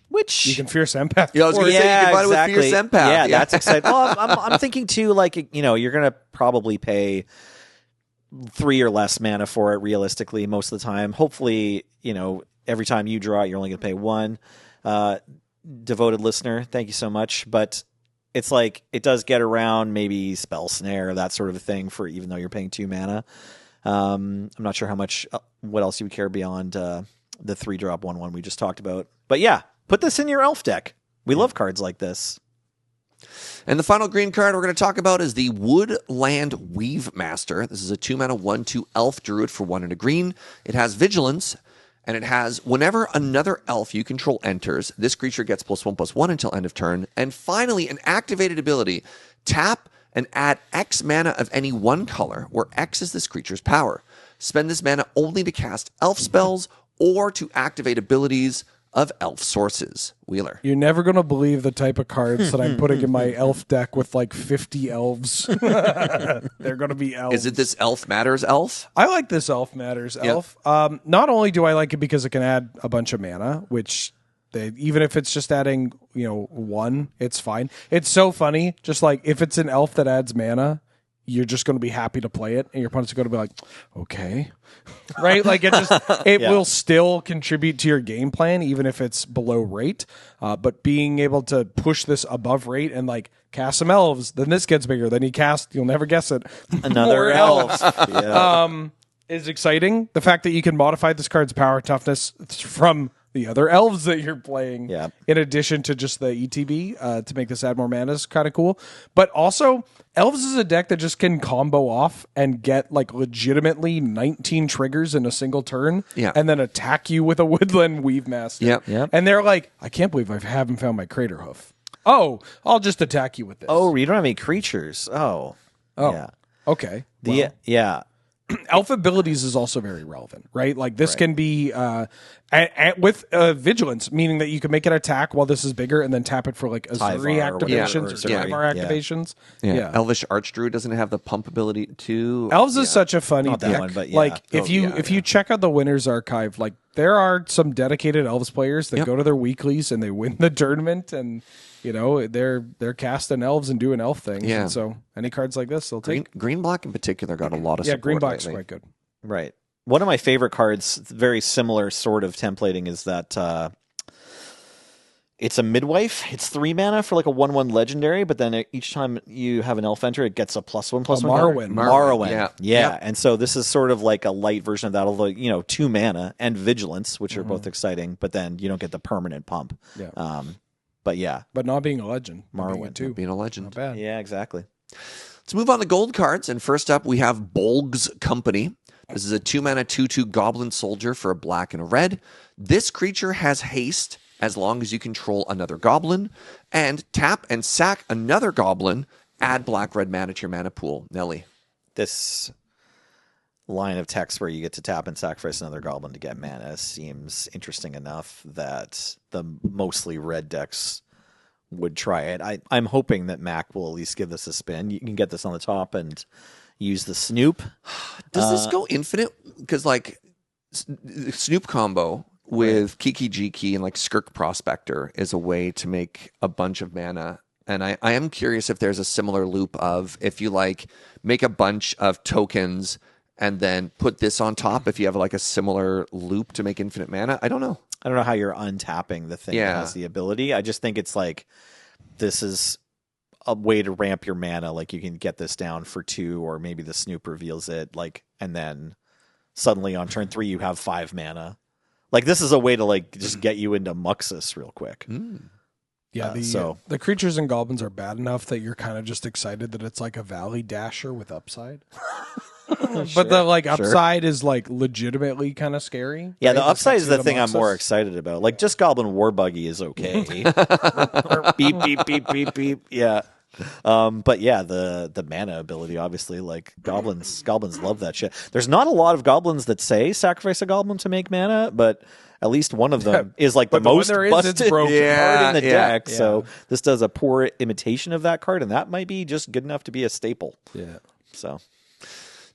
Which you can Fierce Empath. Yeah, I was going to say you can buy it with Fierce Empath. Yeah, that's exciting. Well, I'm thinking too, like, you're going to probably pay 3 or less mana for it realistically most of the time. Hopefully, every time you draw it, you're only going to pay 1. Devoted listener, thank you so much. But it's like it does get around maybe Spell Snare, that sort of a thing, for even though you're paying 2 mana. I'm not sure how much, what else you would care beyond the 3-drop 1/1 we just talked about. But yeah, put this in your elf deck. We love cards like this. And the final green card we're going to talk about is the Woodland Weave Master. This is a 2-mana 1/2 elf druid for 1 and a green. It has vigilance, and it has whenever another elf you control enters, this creature gets +1/+1 until end of turn. And finally, an activated ability. Tap and add X mana of any one color, where X is this creature's power. Spend this mana only to cast elf spells or to activate abilities of elf sources. Wheeler. You're never going to believe the type of cards that I'm putting in my elf deck with like 50 elves. They're going to be elves. Is it this Elf Matters elf? I like this Elf Matters elf. Not only do I like it because it can add a bunch of mana, which Even if it's just adding, 1, it's fine. It's so funny. Just like if it's an elf that adds mana, you're just going to be happy to play it, and your opponents are going to be like, okay, right? Like it will still contribute to your game plan, even if it's below rate. But being able to push this above rate and like cast some elves, then this gets bigger. Then you'll never guess it, Another elf. is exciting. The fact that you can modify this card's power toughness from the other elves that you're playing, in addition to just the ETB, to make this add more mana is kind of cool. But also, elves is a deck that just can combo off and get like legitimately 19 triggers in a single turn, and then attack you with a Woodland Weave Master. And they're like, I can't believe I haven't found my Crater Hoof. Oh, I'll just attack you with this. Oh, you don't have any creatures. Oh, yeah. Okay. Elf abilities is also very relevant, right? Like this can be with vigilance, meaning that you can make an attack while this is bigger and then tap it for like Azuri activations or Tyvar activations. Elvish Archdruid doesn't have the pump ability too. Elves is such a funny deck. One, but like if you check out the Winners Archive, like there are some dedicated Elves players that go to their weeklies and they win the tournament, and they're casting elves and doing elf things. And so any cards like this, they'll take. Green black in particular got a lot of support. Green black's lately. quite good. Right. One of my favorite cards, very similar sort of templating, is that it's a midwife. It's 3 mana for like a 1/1 legendary, but then each time you have an elf enter, it gets a +1/+1. Morrowind. Yeah. And so this is sort of like a light version of that, although 2 mana and vigilance, which are both exciting, but then you don't get the permanent pump. But not being a legend. Morrowind too. Being a legend. Not bad. Yeah, exactly. Let's move on to gold cards. And first up, we have Bolg's Company. This is a 2-mana 2/2 Goblin Soldier for a black and a red. This creature has haste as long as you control another goblin. And tap and sack another goblin. Add black-red mana to your mana pool. Nelly. This line of text where you get to tap and sacrifice another goblin to get mana seems interesting enough that the mostly red decks would try it. I'm hoping that Mac will at least give this a spin. You can get this on the top and use the Snoop. Does this go infinite? Because like Snoop combo with Kiki Jiki and like Skirk Prospector is a way to make a bunch of mana. And I am curious if there's a similar loop of if you like make a bunch of tokens and then put this on top, if you have like a similar loop to make infinite mana. I don't know. I don't know how you're untapping the thing that has the ability. I just think it's like this is a way to ramp your mana. Like you can get this down for 2, or maybe the Snoop reveals it, like, and then suddenly on turn 3 you have 5 mana. Like this is a way to like just get you into Muxus real quick. Yeah, the creatures and goblins are bad enough that you're kind of just excited that it's like a Valley Dasher with upside. But the upside is like legitimately kind of scary. Yeah, right? the upside is the thing I'm Muxus. more excited about. Like just Goblin War Buggy is okay. Beep beep beep beep beep. Yeah. But yeah, the mana ability, obviously, like goblins love that shit. There's not a lot of goblins that say sacrifice a goblin to make mana, but at least one of them is like the most busted card in the deck. Yeah. So this does a poor imitation of that card, and that might be just good enough to be a staple. Yeah. So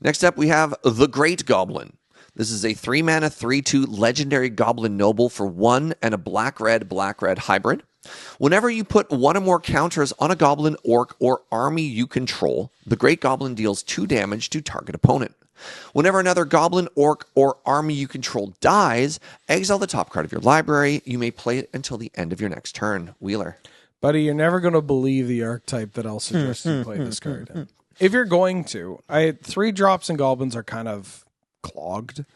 Next up, we have the Great Goblin. This is a 3-mana 3/2 legendary Goblin Noble for 1 and a black-red hybrid. Whenever you put 1 or more counters on a goblin, orc, or army you control, the Great Goblin deals 2 damage to target opponent. Whenever another goblin, orc, or army you control dies, exile the top card of your library. You may play it until the end of your next turn. Wheeler. Buddy, you're never going to believe the archetype that I'll suggest you play this card in. If you're going to, 3 drops and goblins are kind of clogged.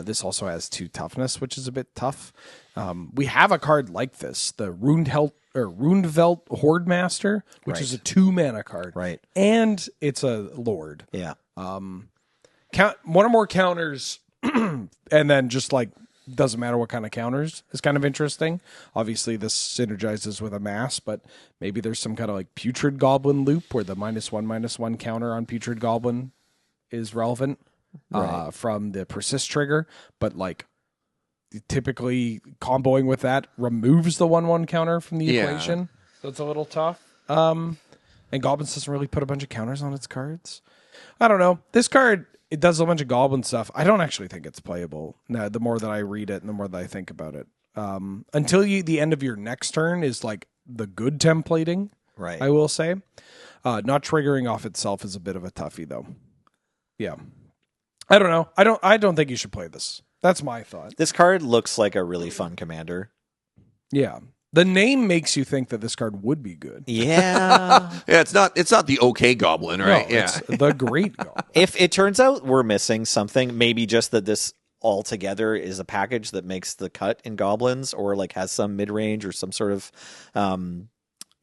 This also has 2 toughness, which is a bit tough. We have a card like this, the Rundvelt Horde Master, which is a 2-mana card. Right. And it's a Lord. yeah. One or more counters, and then just like doesn't matter what kind of counters is kind of interesting. Obviously, this synergizes with a mass, but maybe there's some kind of like Putrid Goblin loop where the -1/-1 counter on Putrid Goblin is relevant from the persist trigger, but like typically comboing with that removes the 1/1 counter from the equation. So it's a little tough. And Goblins doesn't really put a bunch of counters on its cards. I don't know. This card, it does a bunch of Goblin stuff. I don't actually think it's playable. No, the more that I read it and the more that I think about it. until the end of your next turn is like the good templating. Right. I will say, not triggering off itself is a bit of a toughie though. Yeah, I don't know. I don't think you should play this. That's my thought. This card looks like a really fun commander. Yeah, the name makes you think that this card would be good. Yeah. Yeah, it's not the okay goblin, right? No, yeah. it's the great goblin. If it turns out we're missing something, maybe just that this altogether is a package that makes the cut in goblins, or like has some mid-range or some sort of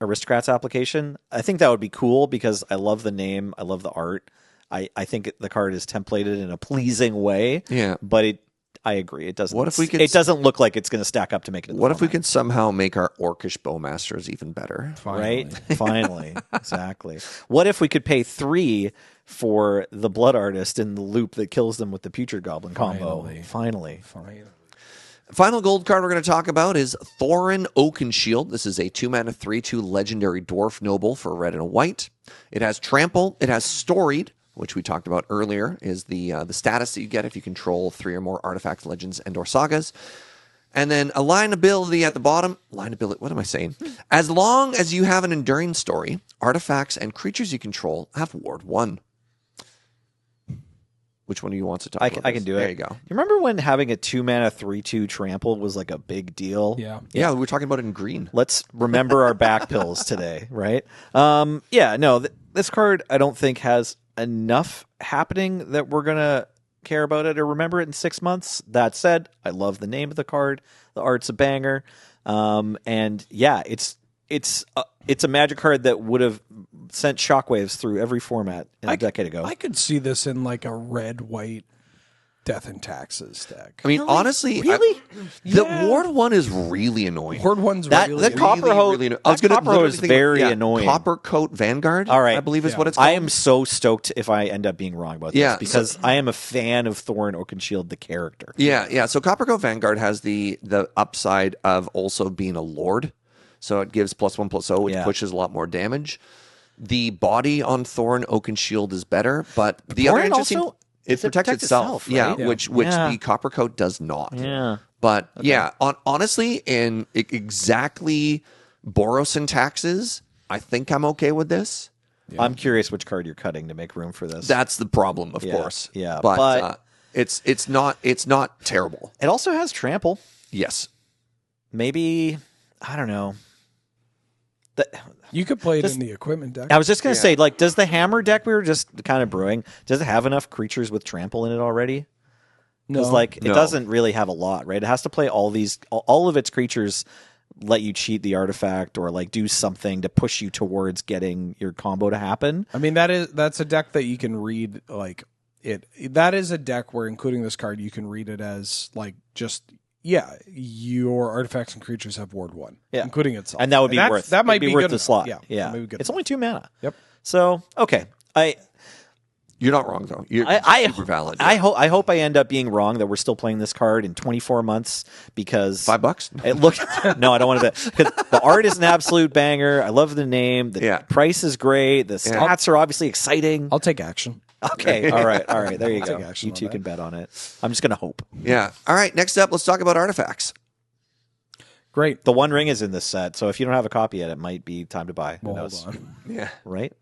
aristocrats application, I think that would be cool because I love the name, I love the art. I think the card is templated in a pleasing way. Yeah. But I agree. It doesn't. What if we could? It doesn't look like it's going to stack up to make it. In the What if we format. could somehow make our orcish bowmasters even better? Right? Finally. Exactly. What if we could pay 3 for the blood artist in the loop that kills them with the putrid goblin combo? Finally. Final gold card we're going to talk about is Thorin Oakenshield. This is a 2-mana 3/2 legendary dwarf noble for red and a white. It has trample. It has storied, which we talked about earlier, is the status that you get if you control 3 or more artifacts, legends, and/or sagas. And then a line ability at the bottom. Line ability, what am I saying? As long as you have an enduring story, artifacts and creatures you control have Ward 1. Which one do you want to talk about? I can do it. There you go. You remember when having a 2-mana 3/2 trample was like a big deal? Yeah, we were talking about it in green. Let's remember our back pills today, right? This card I don't think has enough happening that we're going to care about it or remember it in 6 months. That said, I love the name of the card. The art's a banger. And yeah, it's a Magic card that would have sent shockwaves through every format a decade ago. I could see this in like a red-white Death and Taxes deck. I mean, honestly, Really? the Ward 1 is really annoying. Horde one's That really Copper Coat- annoying. that Copper Coat is very annoying. Copper Coat Vanguard, All right. I believe is what it's called. I am so stoked if I end up being wrong about this Yeah, because I am a fan of Thorin Oakenshield, the character. Yeah. So Copper Coat Vanguard has the upside of also being a lord. So it gives +1/+0, which pushes a lot more damage. The body on Thorin Oakenshield is better, but the other Thorin interesting... also- It protects itself, right? which Yeah. the Copper Coat does not. Yeah. But honestly, in exactly Boros and taxes, I think I'm okay with this. Yeah. I'm curious which card you're cutting to make room for this. That's the problem, of course. Yeah, but it's not terrible. It also has trample. Yes. Maybe, I don't know. You could play it in the equipment deck. I was just going to say, like, does the hammer deck we were just kind of brewing, does it have enough creatures with trample in it already? Because, it doesn't really have a lot, right? It has to play all of its creatures let you cheat the artifact or, like, do something to push you towards getting your combo to happen. I mean, that's a deck that you can read, like, that is a deck where, including this card, you can read it as, like, just... Yeah, your artifacts and creatures have Ward 1, including itself. And that would be worth that might be worth good the enough. slot. Yeah. It's only 2 mana. Yep. So, okay. You're not wrong, though. You're super valid. I hope I end up being wrong that we're still playing this card in 24 months because $5? It looked no, I don't want to bet. Because the art is an absolute banger. I love the name. The price is great. The stats are obviously exciting. I'll take action. Okay, all right. There you go. action You on two that. can bet on it. I'm just gonna hope. Yeah. All right. Next up, let's talk about artifacts. Great. The One Ring is in this set, so if you don't have a copy yet, it might be time to buy. Who knows? Hold on. Yeah. Right?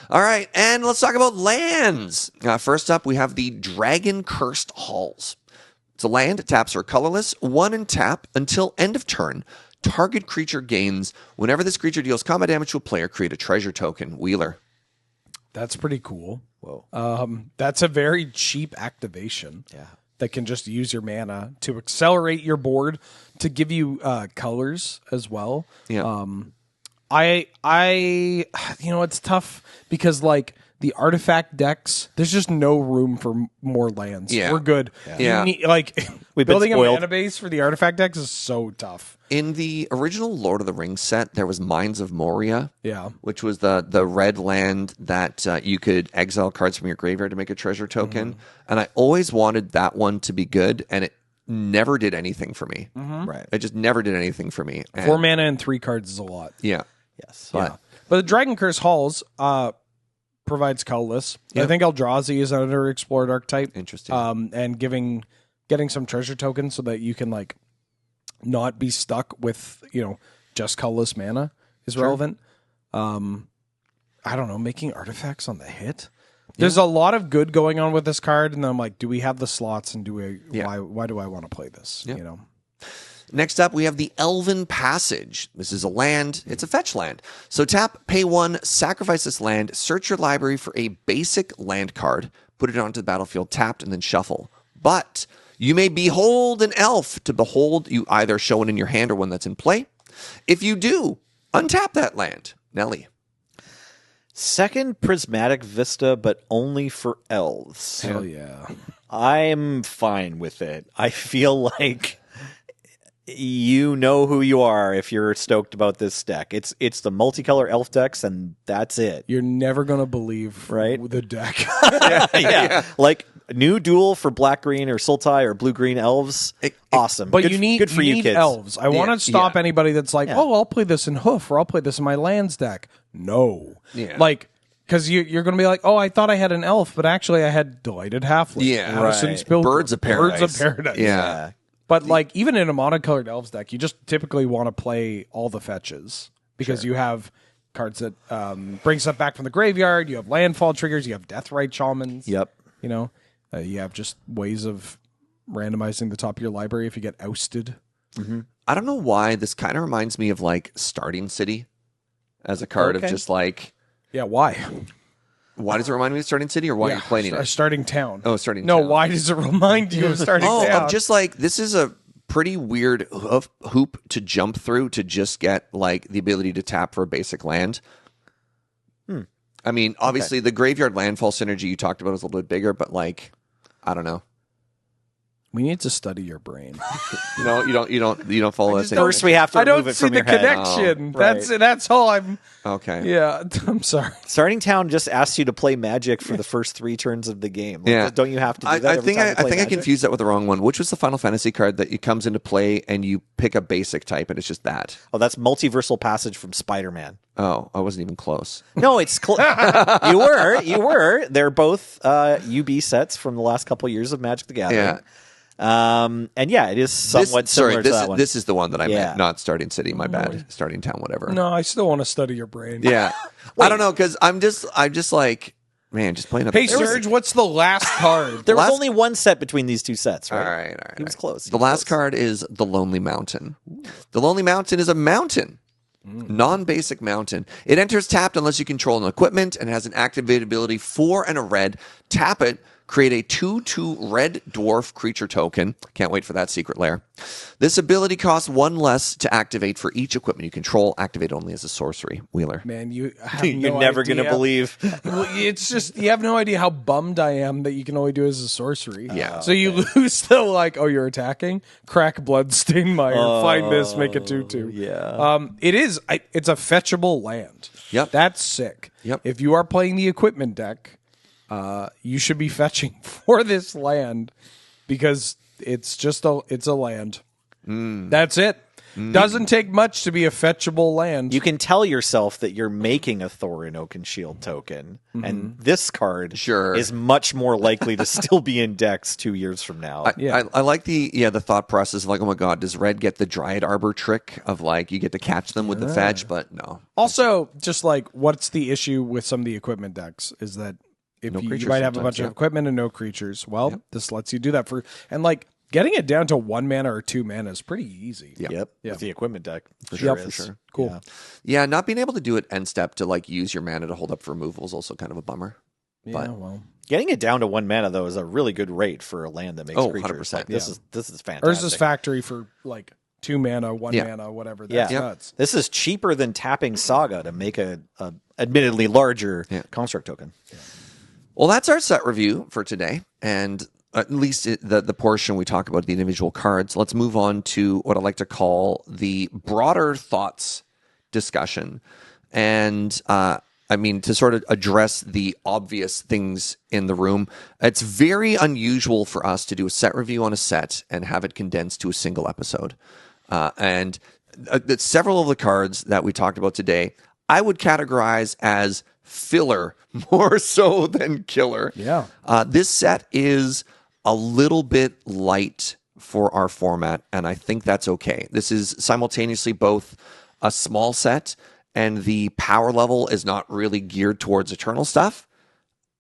All right, and let's talk about lands. First up, we have the Dragon Cursed Halls. It's a land, it taps for colorless, 1 and tap until end of turn. Target creature gains. Whenever this creature deals combat damage to a player, create a treasure token. Wheeler. That's pretty cool. Whoa. That's a very cheap activation. Yeah. That can just use your mana to accelerate your board to give you colors as well. Yeah. It's tough because like the artifact decks, there's just no room for more lands. Yeah. We're good. Yeah. You need, We've been building a spoiled. mana base for the artifact decks is so tough. In the original Lord of the Rings set, there was Mines of Moria. Yeah. Which was the red land that you could exile cards from your graveyard to make a treasure token. Mm-hmm. And I always wanted that one to be good, and it never did anything for me. Right. It just never did anything for me. And 4 mana and 3 cards is a lot. Yeah. Yes. But But the Dragon Curse Halls provides colorless. Yeah. I think Eldrazi is an underexplored archetype. Interesting. And getting some treasure tokens so that you can like not be stuck with, just colorless mana is relevant. I don't know, making artifacts on the hit. There's a lot of good going on with this card, and then I'm like, do we have the slots, and why do I want to play this? Yeah. Next up, we have the Elven Passage. This is a land. It's a fetch land. So tap, pay 1, sacrifice this land, search your library for a basic land card, put it onto the battlefield tapped, and then shuffle. But you may behold an elf. To behold, you either show it in your hand or one that's in play. If you do, untap that land. Nelly. Second Prismatic Vista, but only for elves. Hell yeah. I'm fine with it. I feel like you know who you are if you're stoked about this deck. It's the multicolor elf decks, and that's it. You're never going to believe the deck. yeah. Like new duel for black green or Sultai or blue green elves. Awesome. But good, you need good for you kids. elves. I want to stop anybody that's like, I'll play this in Hoof or I'll play this in my lands deck. No. Yeah. Like, because you're going to be like, I thought I had an elf, but actually I had Delighted Halfling. Yeah. Addison's Pilgrim, Birds of Paradise. Birds of Paradise. Yeah. But like even in a monocolored elves deck, you just typically want to play all the fetches because you have cards that bring stuff back from the graveyard. You have landfall triggers. You have Deathrite Shamans. Yep. You have just ways of randomizing the top of your library if you get ousted. Mm-hmm. I don't know why this kind of reminds me of like Starting City as a card of just like. Yeah, why? Why does it remind me of Starting City, or why are you playing it? Starting Town. Oh, Starting No, Town. why does it remind you of Starting Town? Of just like, this is a pretty weird hoop to jump through to just get like the ability to tap for a basic land. I mean, obviously the graveyard landfall synergy you talked about is a little bit bigger, but like, I don't know. We need to study your brain. No, you don't follow us. First, we have to remove it from your head. I don't see the connection. Right. That's all I'm. Okay. Yeah, I'm sorry. Starting Town just asks you to play Magic for the first 3 turns of the game. Like, don't you have to do that? I think I confused that with the wrong one. Which was the Final Fantasy card that it comes into play and you pick a basic type and it's just that? Oh, that's Multiversal Passage from Spider-Man. Oh, I wasn't even close. No, it's you were. They're both UB sets from the last couple years of Magic the Gathering. Yeah. And it is somewhat similar to that one. This is the one that I meant, not Starting City. My bad. Starting Town, whatever. No, I still want to study your brain. Yeah. I don't know, because I'm just like, man, just playing up. Hey, Serge, what's the last card? There was only one set between these 2 sets, right? All right. He was close. The last card is the Lonely Mountain. The Lonely Mountain is a mountain. Non-basic mountain. It enters tapped unless you control an equipment and has an activated ability 4 and a red. Tap it. Create a 2/2 red dwarf creature token. Can't wait for that secret lair. This ability costs 1 less to activate for each equipment you control. Activate only as a sorcery. Wheeler. Man, you're never going to believe. Well, it's just, you have no idea how bummed I am that you can only do it as a sorcery. Yeah. So you lose the you're attacking? Crack Bloodstained Mire. Find this, make it 2/2. Yeah. It's a fetchable land. Yep. That's sick. Yep. If you are playing the equipment deck, you should be fetching for this land because it's a land. That's it. Doesn't take much to be a fetchable land. You can tell yourself that you're making a Thorin Oakenshield token, and this card is much more likely to still be in decks 2 years from now. I like the thought process of like, oh my god, does red get the Dryad Arbor trick of like you get to catch them with the fetch? But no. Also, just like, what's the issue with some of the equipment decks is that if you might have a bunch of equipment and no creatures. Well, this lets you do that and like getting it down to 1 mana or 2 mana is pretty easy. Yep. With the equipment deck. For sure. Cool. Yeah, not being able to do it end step to like use your mana to hold up for removal is also kind of a bummer. Yeah, well. Getting it down to 1 mana though is a really good rate for a land that makes creatures. 100%. Like, this is fantastic. Ours is factory for like 2 mana, 1 mana, whatever. That's nuts. This is cheaper than tapping Saga to make a admittedly larger construct token. Yeah. Well, that's our set review for today, and at least the portion we talk about the individual cards. Let's move on to what I like to call the broader thoughts discussion. And to sort of address the obvious things in the room, it's very unusual for us to do a set review on a set and have it condensed to a single episode. And several of the cards that we talked about today, I would categorize as filler more so than killer. Yeah. This set is a little bit light for our format, and I think that's okay. This is simultaneously both a small set, and the power level is not really geared towards Eternal stuff.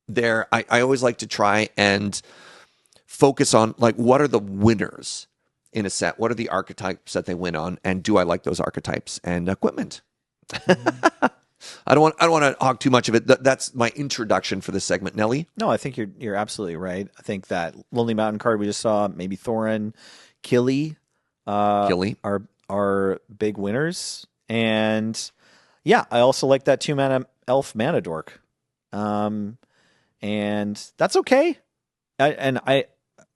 I always like to try and focus on, like, what are the winners in a set? What are the archetypes that they win on? And do I like those archetypes and equipment? I don't want to hog too much of it. That's my introduction for this segment. Nelly? No, I think you're absolutely right. I think that Lonely Mountain card we just saw, maybe Thorin, Killy, are big winners. And yeah, I also like that 2-mana elf mana dork. And that's okay. I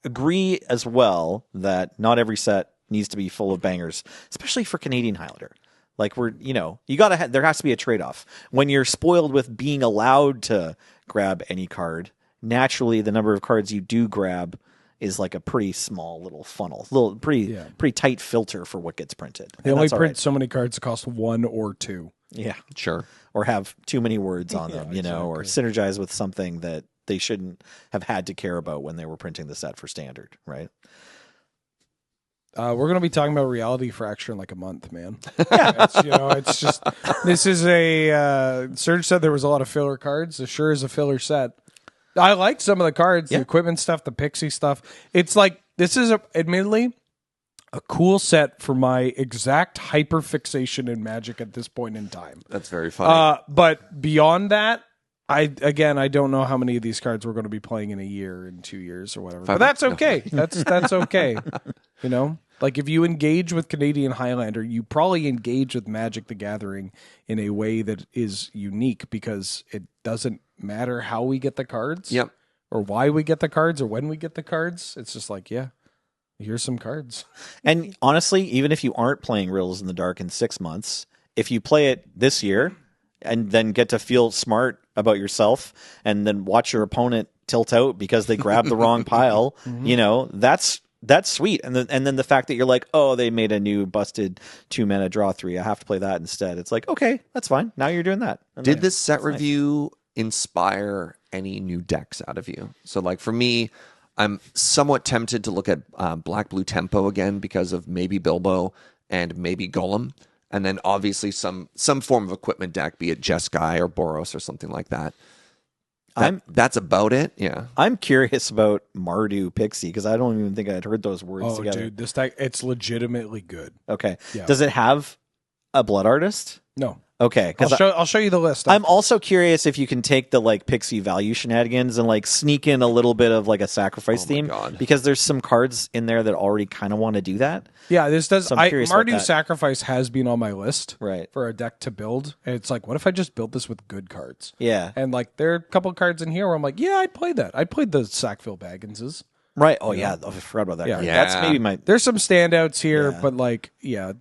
agree as well that not every set needs to be full of bangers, especially for Canadian Highlander. Like, there has to be a trade-off. When you're spoiled with being allowed to grab any card, naturally the number of cards you do grab is like a pretty small little funnel, pretty tight filter for what gets printed. They only print so many cards that cost 1 or 2. Yeah, sure. Or have too many words on them, or synergize with something that they shouldn't have had to care about when they were printing the set for standard, right? We're going to be talking about Reality Fracture in like a month, man. Yeah. It's just, this is Serge said there was a lot of filler cards. It sure is a filler set. I like some of the cards, the equipment stuff, the pixie stuff. It's like, this is admittedly a cool set for my exact hyperfixation in Magic at this point in time. That's very funny. But beyond that, I don't know how many of these cards we're going to be playing in a year, in 2 years, or whatever. But that's okay. That's okay. Like, if you engage with Canadian Highlander, you probably engage with Magic the Gathering in a way that is unique, because it doesn't matter how we get the cards, or why we get the cards, or when we get the cards. It's just like, here's some cards. And honestly, even if you aren't playing Riddles in the Dark in 6 months, if you play it this year and then get to feel smart about yourself and then watch your opponent tilt out because they grabbed the wrong pile, that's sweet. And then the fact that you're like, oh, they made a new busted 2-mana draw 3. I have to play that instead. It's like, okay, that's fine. Now you're doing that. Did this set review inspire any new decks out of you? So, like, for me, I'm somewhat tempted to look at Black Blue Tempo again because of maybe Bilbo and maybe Golem. And then obviously some form of equipment deck, be it Jeskai or Boros or something like that. That's about it. Yeah. I'm curious about Mardu Pixie, because I don't even think I'd heard those words together. Oh, dude, this deck, it's legitimately good. Okay. Yeah. Does it have a Blood Artist? No. Okay, I'll show you the list. I'm also curious if you can take the like Pixie value shenanigans and like sneak in a little bit of like a sacrifice theme, because there's some cards in there that already kind of want to do that. Yeah, this does. So Mardu Sacrifice has been on my list, right, for a deck to build. And it's like, what if I just built this with good cards? Yeah, and like there are a couple cards in here where I'm like, yeah, I'd play that. I played the Sackville Bagginses. Right. Oh yeah, I forgot about that. Yeah. Card. That's maybe my. There's some standouts here, but like,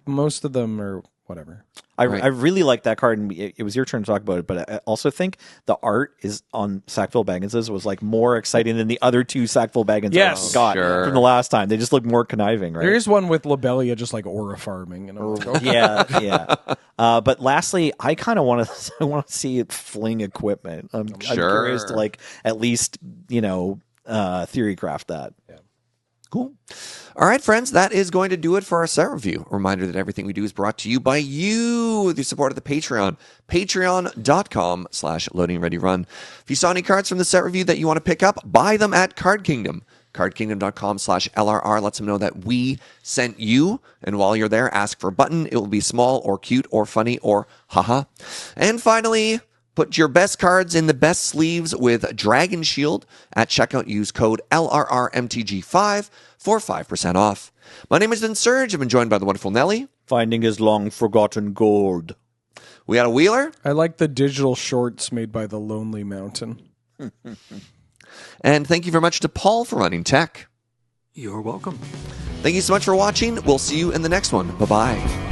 most of them are whatever. I really like that card, and it was your turn to talk about it, but I also think the art is on Sackville Bagginses was like more exciting than the other 2 Sackville Baggins got from the last time. They just look more conniving, right? There is one with Lobelia just like aura farming, and yeah. But lastly, I kind of want to see it fling equipment. I'm curious to like at least theory craft that. Yeah. Cool. All right, friends, that is going to do it for our set review. A reminder that everything we do is brought to you by you with your support of the Patreon. Patreon.com/loadingreadyrun. If you saw any cards from the set review that you want to pick up, buy them at Card Kingdom. CardKingdom.com/LRR lets them know that we sent you. And while you're there, ask for a button. It will be small or cute or funny or haha. And finally, put your best cards in the best sleeves with Dragon Shield. At checkout, use code LRRMTG5 for 5% off. My name is Serge. I've been joined by the wonderful Nelly. Finding his long forgotten gold. We got a Wheeler. I like the digital shorts made by the Lonely Mountain. And thank you very much to Paul for running tech. You're welcome. Thank you so much for watching. We'll see you in the next one. Bye-bye.